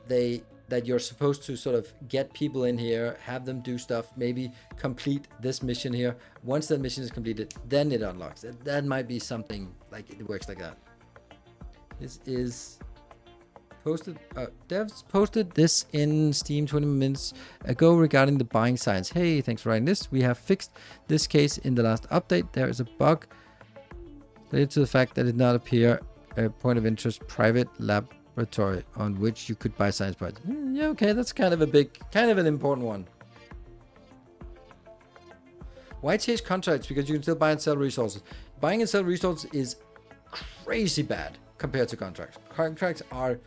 you're supposed to sort of get people in here, have them do stuff, maybe complete this mission here. Once that mission is completed, then it unlocks. That might be something like it works like that. This is devs posted this in Steam 20 minutes ago regarding the buying signs. Hey, thanks for writing this. We have fixed this case in the last update. There is a bug related to the fact that it did not appear a point of interest private laboratory on which you could buy science points. Yeah, okay, that's kind of an important one. Why chase contracts? Because you can still buy and sell resources. Buying and sell resources is crazy bad compared to contracts. Contracts are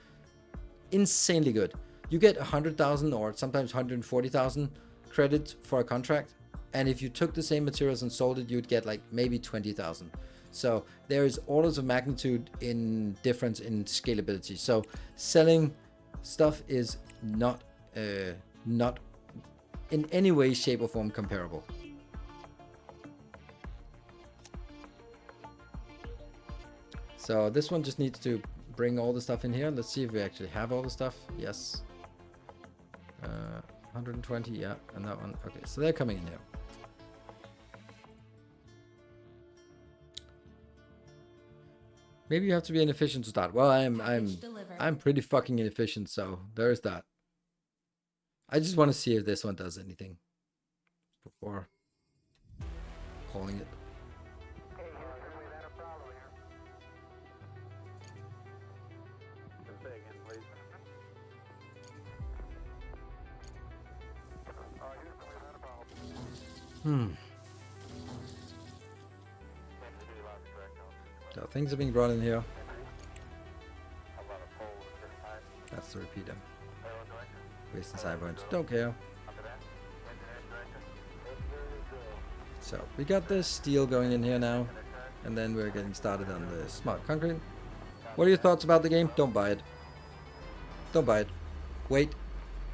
insanely good. You get 100,000 or sometimes 140,000 credits for a contract, and if you took the same materials and sold it, you'd get like maybe 20,000. So there is orders of magnitude in difference in scalability. So selling stuff is not in any way, shape, or form comparable. So this one just needs to bring all the stuff in here. Let's see if we actually have all the stuff. Yes. 120, yeah, and that one. Okay, so they're coming in here. Maybe you have to be inefficient to start. Well, I'm pretty fucking inefficient, so there's that. I just want to see if this one does anything before calling it. So things are being brought in here. That's the repeater. Wasting side points. Don't care. So we got the steel going in here now, and then we're getting started on the smart concrete. What are your thoughts about the game? Don't buy it. Don't buy it. Wait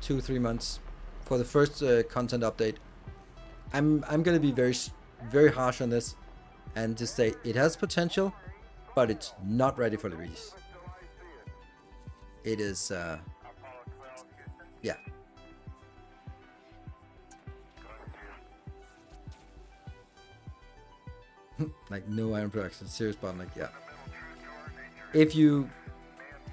2-3 months for the first content update. I'm gonna be very harsh on this and just say it has potential, but it's not ready for release. It is yeah. Like no iron production, serious bottleneck, yeah. If you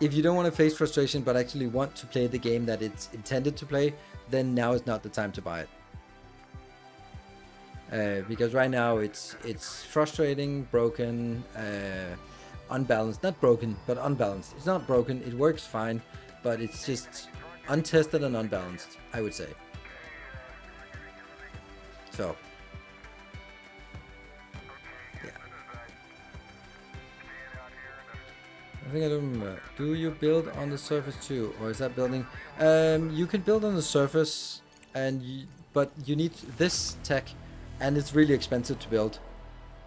don't want to face frustration but actually want to play the game that it's intended to play, then now is not the time to buy it. Because right now it's frustrating, broken, unbalanced. Not broken, but unbalanced. It's not broken, it works fine, but it's just untested and unbalanced, I would say. So, yeah. I think I don't. Do you build on the surface too, or is that building? You can build on the surface, but you need this tech. And it's really expensive to build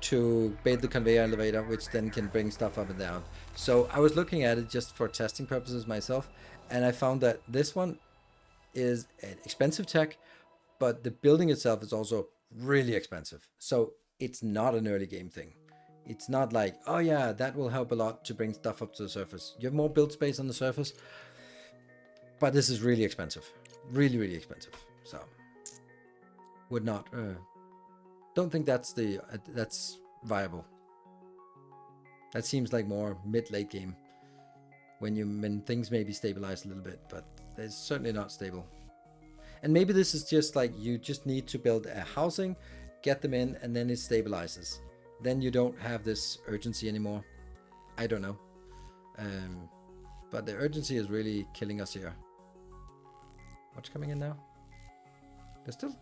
to build the conveyor elevator, which then can bring stuff up and down. So I was looking at it just for testing purposes myself, and I found that this one is an expensive tech, but the building itself is also really expensive. So it's not an early game thing. It's not like, oh yeah, that will help a lot to bring stuff up to the surface. You have more build space on the surface, but this is really expensive. Really, really expensive. So would not... don't think that's viable. That seems like more mid-late game when things maybe stabilize a little bit, but it's certainly not stable. And maybe this is just like you just need to build a housing, get them in, and then it stabilizes. Then you don't have this urgency anymore. I don't know. But the urgency is really killing us here. What's coming in now? There's still...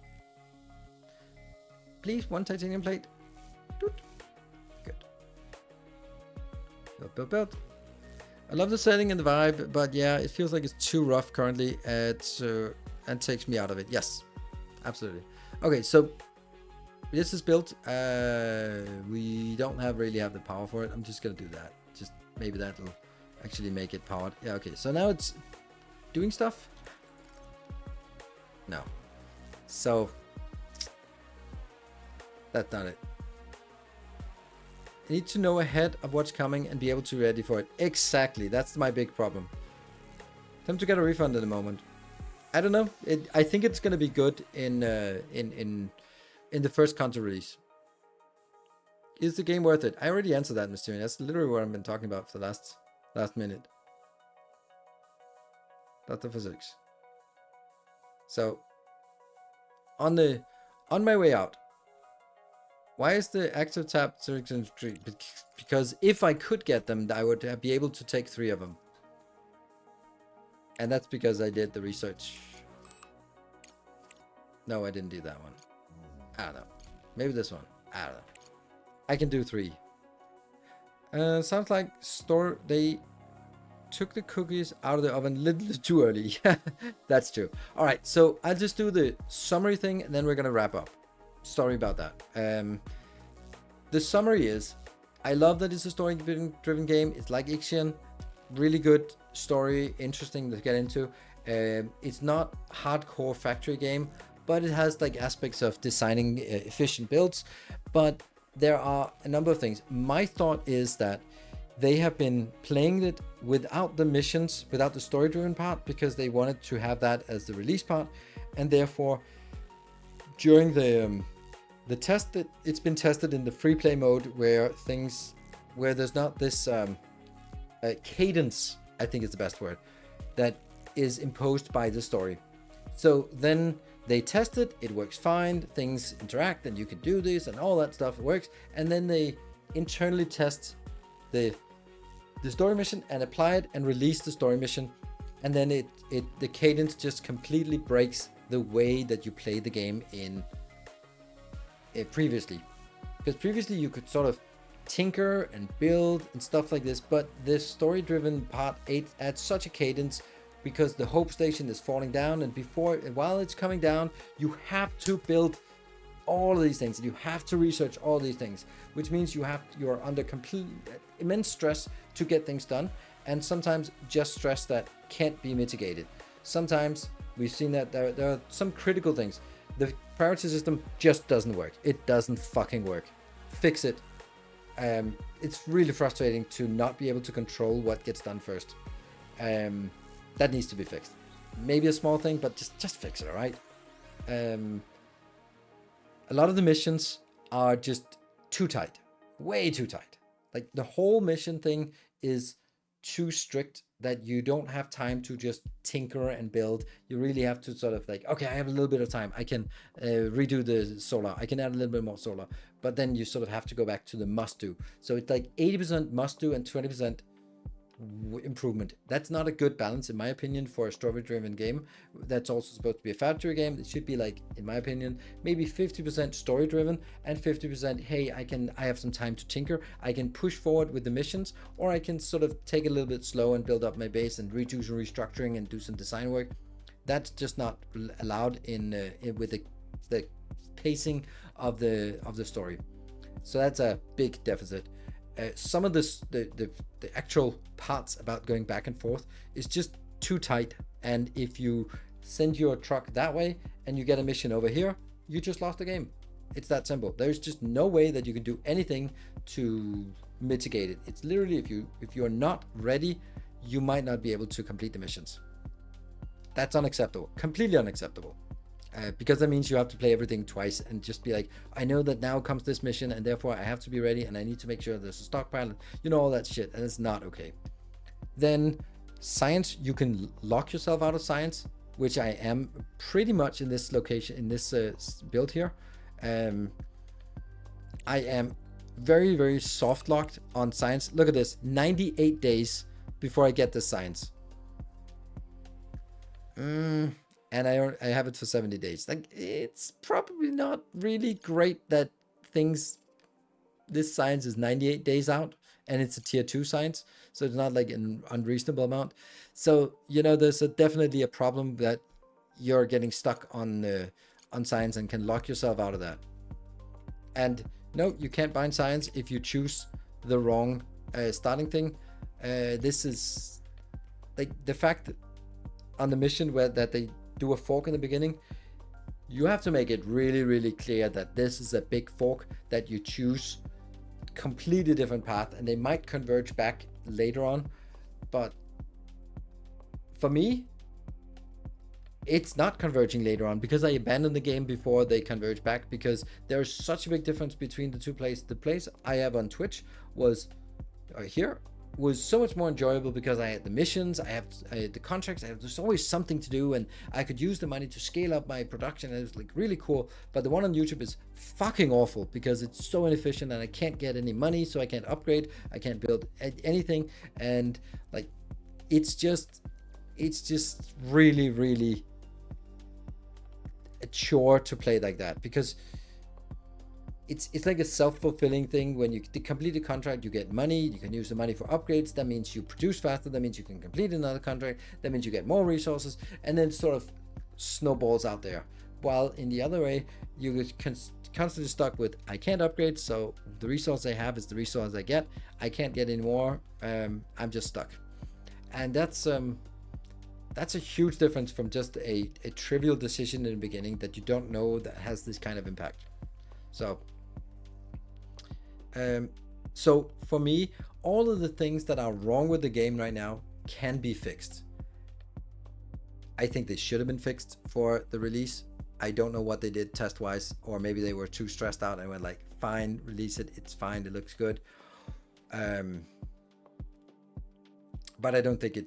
Please, one titanium plate. Doot. Good. Build. I love the setting and the vibe, but yeah, it feels like it's too rough currently. And takes me out of it. Yes, absolutely. Okay, so this is built. We don't really have the power for it. I'm just gonna do that. Just maybe that'll actually make it powered. Yeah. Okay. So now it's doing stuff. No. So. That's not it. I need to know ahead of what's coming and be able to be ready for it. Exactly. That's my big problem. Time to get a refund at the moment. I don't know. I think it's gonna be good in the first content release. Is the game worth it? I already answered that, Mysterian. That's literally what I've been talking about for the last minute. Dr. Physics. So, on my way out, why is the active tab selected? Because if I could get them, I would be able to take 3 of them. And that's because I did the research. No, I didn't do that one. I don't know. Maybe this one. I don't know. I can do 3. Sounds like they took the cookies out of the oven a little too early. That's true. All right, so I'll just do the summary thing, and then we're gonna wrap up. Sorry about that. The summary is, I love that it's a story-driven game. It's like Ixion, really good story, interesting to get into. It's not hardcore factory game, but it has like aspects of designing efficient builds. But there are a number of things. My thought is that they have been playing it without the missions, without the story-driven part, because they wanted to have that as the release part, and therefore during the test, that it's been tested in the free play mode where there's not this cadence, I think is the best word, that is imposed by the story. So then they test it works fine, things interact, and you can do this and all that stuff works, and then they internally test the story mission and apply it and release the story mission, and then the cadence just completely breaks the way that you play the game in previously. Because previously you could sort of tinker and build and stuff like this, but this story-driven part adds such a cadence because the hope station is falling down, and while it's coming down, you have to build all of these things, and you have to research all these things, which means you're under immense stress to get things done, and sometimes just stress that can't be mitigated. Sometimes we've seen that there are some critical things. The priority system just doesn't work. It doesn't fucking work. Fix it. It's really frustrating to not be able to control what gets done first. That needs to be fixed. Maybe a small thing, but just fix it, all right? A lot of the missions are just too tight. Way too tight. Like the whole mission thing is too strict that you don't have time to just tinker and build. You really have to sort of like, okay, I have a little bit of time. I can redo the solar. I can add a little bit more solar. But then you sort of have to go back to the must do. So it's like 80% must do and 20% improvement. That's not a good balance in my opinion for a story-driven game that's also supposed to be a factory game. It should be like, in my opinion, maybe 50% story-driven and 50% hey, I have some time to tinker, I can push forward with the missions, or I can sort of take it a little bit slow and build up my base and redo some restructuring and do some design work. That's just not allowed with the pacing of the story. So that's a big deficit. Some of the actual parts about going back and forth is just too tight, and if you send your truck that way and you get a mission over here, you just lost the game. It's that simple. There's just no way that you can do anything to mitigate it. It's literally if you're not ready, you might not be able to complete the missions. That's unacceptable, completely unacceptable. Because that means you have to play everything twice and just be like, I know that now comes this mission and therefore I have to be ready and I need to make sure there's a stockpile, all that shit, and it's not okay. Then science, you can lock yourself out of science, which I am pretty much in this location, in this build here. I am very, very soft locked on science. Look at this, 98 days before I get the science. And I have it for 70 days. Like, it's probably not really great that this science is 98 days out, and it's a tier 2 science, so it's not like an unreasonable amount. So, there's definitely a problem that you're getting stuck on science and can lock yourself out of that. And no, you can't bind science if you choose the wrong starting thing. This is like the fact that on the mission that they do a fork in the beginning, you have to make it really, really clear that this is a big fork, that you choose completely different path, and they might converge back later on. But for me, it's not converging later on because I abandoned the game before they converge back, because there's such a big difference between the two plays. The plays I have on Twitch was here, was so much more enjoyable because I had the missions, I had the contracts, there's always something to do, and I could use the money to scale up my production, and it was like really cool. But the one on YouTube is fucking awful because it's so inefficient, and I can't get any money, so I can't upgrade, I can't build anything, and like it's just really, really a chore to play like that, because it's like a self-fulfilling thing. When you complete a contract, you get money, you can use the money for upgrades, that means you produce faster, that means you can complete another contract, that means you get more resources, and then sort of snowballs out there. While in the other way, you get constantly stuck with, I can't upgrade, so the resource I have is the resource I get, I can't get any more, I'm just stuck. And that's a huge difference from just a trivial decision in the beginning that you don't know that has this kind of impact. So for me, all of the things that are wrong with the game right now can be fixed. I think they should have been fixed for the release. I don't know what they did test wise, or maybe they were too stressed out and went like, fine, release it, it's fine, it looks good. But I don't think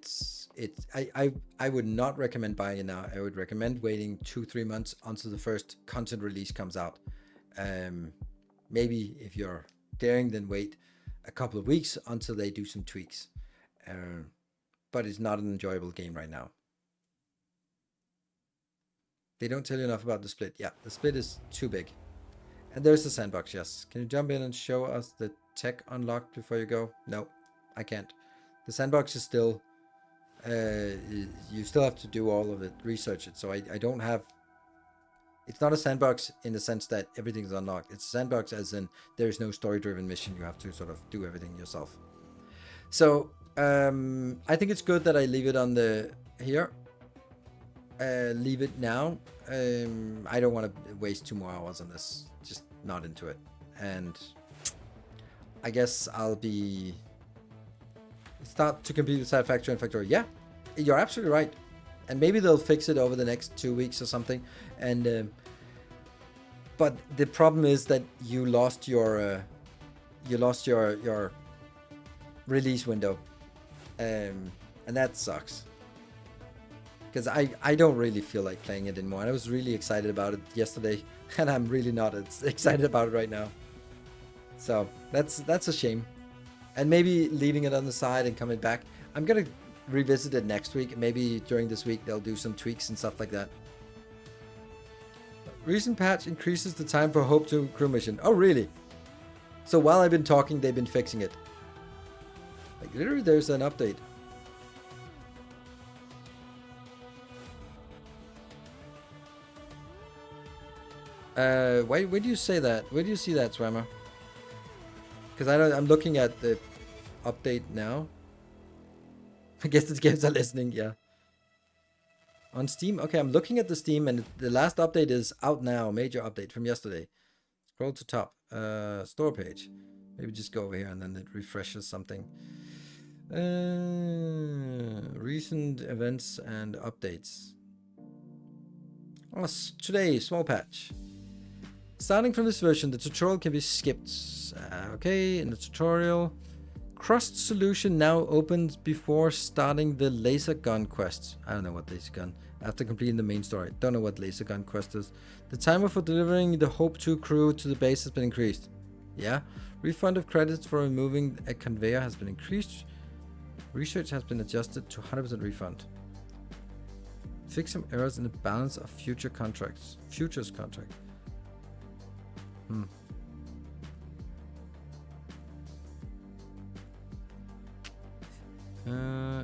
I would not recommend buying it now. I would recommend waiting 2-3 months until the first content release comes out. Maybe if you're daring, then wait a couple of weeks until they do some tweaks. But it's not an enjoyable game right now. They don't tell you enough about the split. Yeah, the split is too big. And there's the sandbox, yes. Can you jump in and show us the tech unlocked before you go? No, I can't. The sandbox is still, you still have to do all of it, research it. So I don't have, it's not a sandbox in the sense that everything's unlocked. It's a sandbox as in there's no story-driven mission. You have to sort of do everything yourself. So I think it's good that I leave it on the here. Leave it now. I don't want to waste 2 more hours on this. Just not into it. And I guess I'll be start to compete with Satisfactory and Factory. Yeah, you're absolutely right. And maybe they'll fix it over the next 2 weeks or something. And but the problem is that you lost your release window, and that sucks. Because I don't really feel like playing it anymore. And I was really excited about it yesterday, and I'm really not as excited about it right now. So that's a shame. And maybe leaving it on the side and coming back. I'm gonna revisit it next week. Maybe during this week they'll do some tweaks and stuff like that. Recent patch increases the time for Hope 2 crew mission. Oh really? So while I've been talking, they've been fixing it. Like literally there's an update. Where do you say that? Where do you see that, Swammer? Because I'm looking at the update now. I guess the games are listening, yeah. On Steam? Okay, I'm looking at the Steam, and the last update is out now. Major update from yesterday. Scroll to top. Store page. Maybe just go over here and then it refreshes something. Recent events and updates. Oh, today, small patch. Starting from this version, the tutorial can be skipped. Okay, in the tutorial, Crust solution now opens before starting the laser gun quest. I don't know what laser gun. After completing the main story, don't know what laser gun quest is. The timer for delivering the Hope 2 crew to the base has been increased. Yeah, refund of credits for removing a conveyor has been increased. Research has been adjusted to 100% refund. Fix some errors in the balance of futures contract.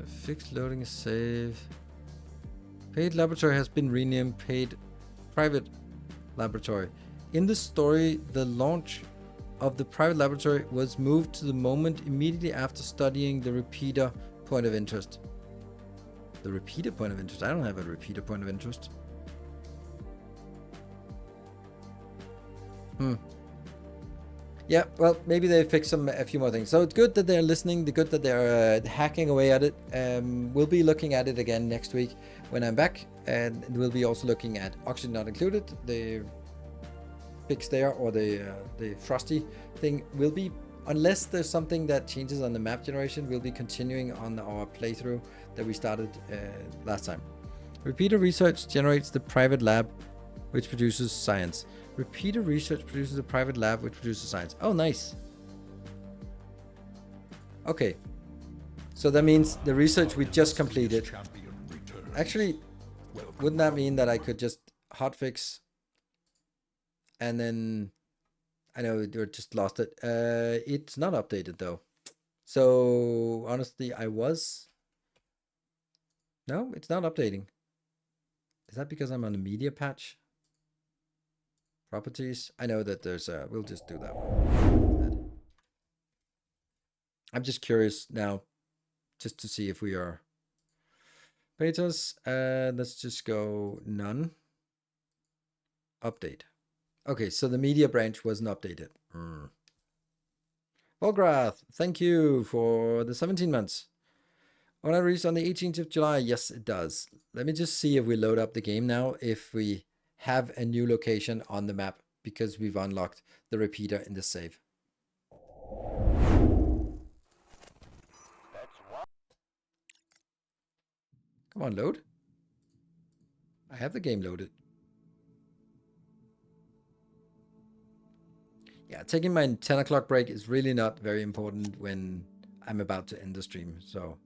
Fixed loading is save. Paid laboratory has been renamed paid private laboratory. In the story, the launch of the private laboratory was moved to the moment immediately after studying the repeater point of interest. The repeater point of interest? I don't have a repeater point of interest. Yeah, well, maybe they fix a few more things. So it's good that they're listening. It's good that they're hacking away at it. We'll be looking at it again next week when I'm back. And we'll be also looking at Oxygen Not Included. The fix there, or the frosty thing will be unless there's something that changes on the map generation, we'll be continuing on our playthrough that we started last time. Repeater research generates the private lab which produces science. Repeater research produces a private lab which produces science. Oh, nice. Okay. So that means the research we just completed. Actually, wouldn't that mean that I could just hotfix and then... I know you just lost it. It's not updated though. So honestly, No, it's not updating. Is that because I'm on the media patch? Properties. I know that there's a... We'll just do that one. I'm just curious now, just to see if we are betas. Let's just go none. Update. Okay, so the media branch wasn't updated. Volgrath, thank you for the 17 months. When I release on the 18th of July, yes, it does. Let me just see if we load up the game now, if we have a new location on the map, because we've unlocked the repeater in the save. Come on, load. I have the game loaded. Yeah, taking my 10 o'clock break is really not very important when I'm about to end the stream, so...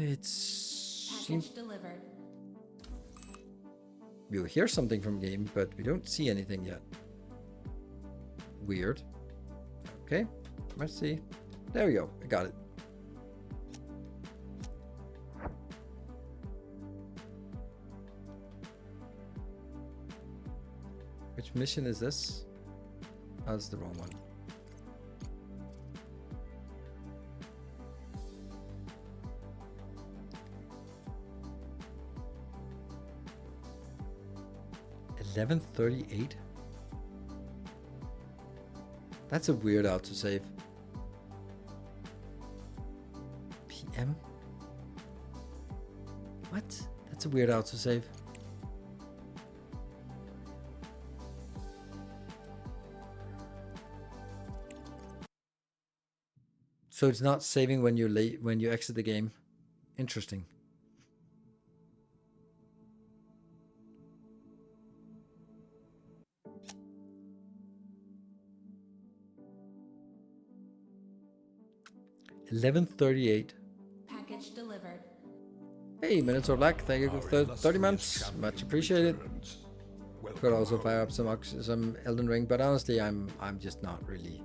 it's... Package delivered. We'll hear something from game, but we don't see anything yet. Weird. Okay, let's see. There we go, I got it. Which mission is this? Oh, that's the wrong one. $11:38? That's a weird autosave. PM? What? That's a weird autosave. So it's not saving when you're late, when you exit the game. Interesting. $11:38. Package delivered. Hey, Minotaur Black, thank you for 30 months. Much appreciated. Could also fire up some Elden Ring, but honestly, I'm just not really.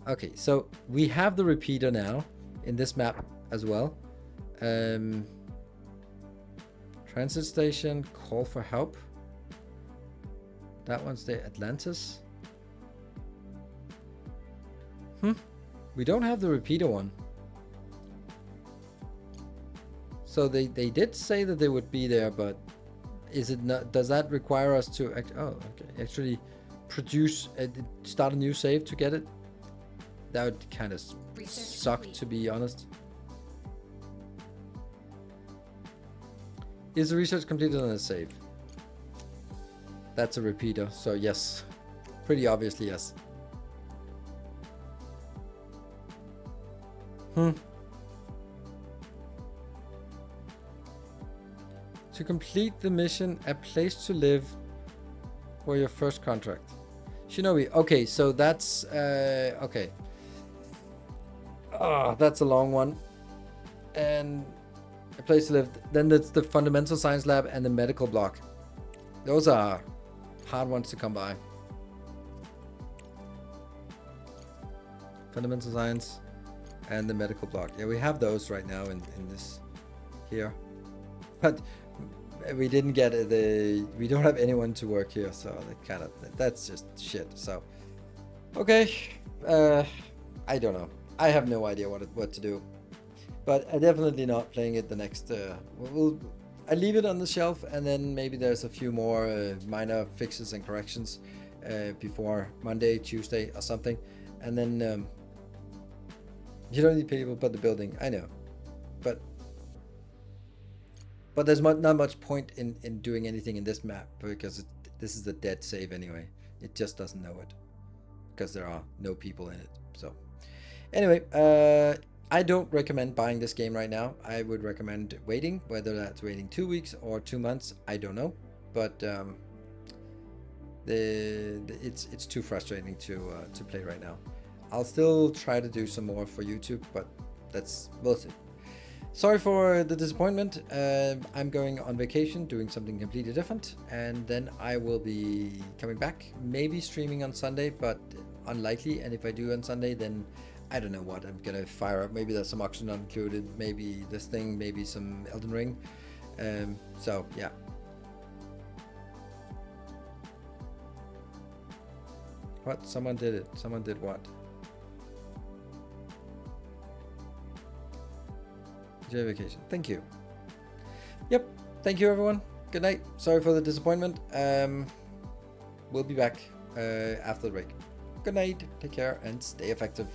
Okay, so we have the repeater now in this map as well. Transit station, call for help. That one's the Atlantis. We don't have the repeater one. So they did say that they would be there, but is it not? Does that require us to actually produce start a new save to get it? That would kind of suck, to be honest. Is the research completed on a save? That's a repeater, so yes. Pretty obviously, yes. To complete the mission, a place to live for your first contract. Shinobi, okay, so that's, okay. Oh, that's a long one. And a place to live. Then that's the fundamental science lab and the medical block. Those are hard ones to come by. Fundamental science and the medical block. Yeah, we have those right now in this here. But we didn't get we don't have anyone to work here, so that's just shit. So, okay. I don't know. I have no idea what to do, but I'm definitely not playing it the next. I leave it on the shelf, and then maybe there's a few more minor fixes and corrections before Monday, Tuesday, or something, and then you don't need people but the building. I know, but there's not much point in doing anything in this map because this is a dead save anyway. It just doesn't know it because there are no people in it. So anyway, I don't recommend buying this game right now. I would recommend waiting, whether that's waiting 2 weeks or 2 months, I don't know. But it's too frustrating to play right now. I'll still try to do some more for YouTube, but we'll see. Sorry for the disappointment. I'm going on vacation, doing something completely different, and then I will be coming back, maybe streaming on Sunday, but unlikely. And if I do on Sunday, then I don't know what I'm gonna fire up. Maybe there's some Oxygen included, maybe this thing, maybe some Elden Ring. So yeah. What? Someone did it. Someone did what? Enjoy vacation. Thank you. Yep. Thank you, everyone. Good night. Sorry for the disappointment. We'll be back after the break. Good night. Take care and stay effective.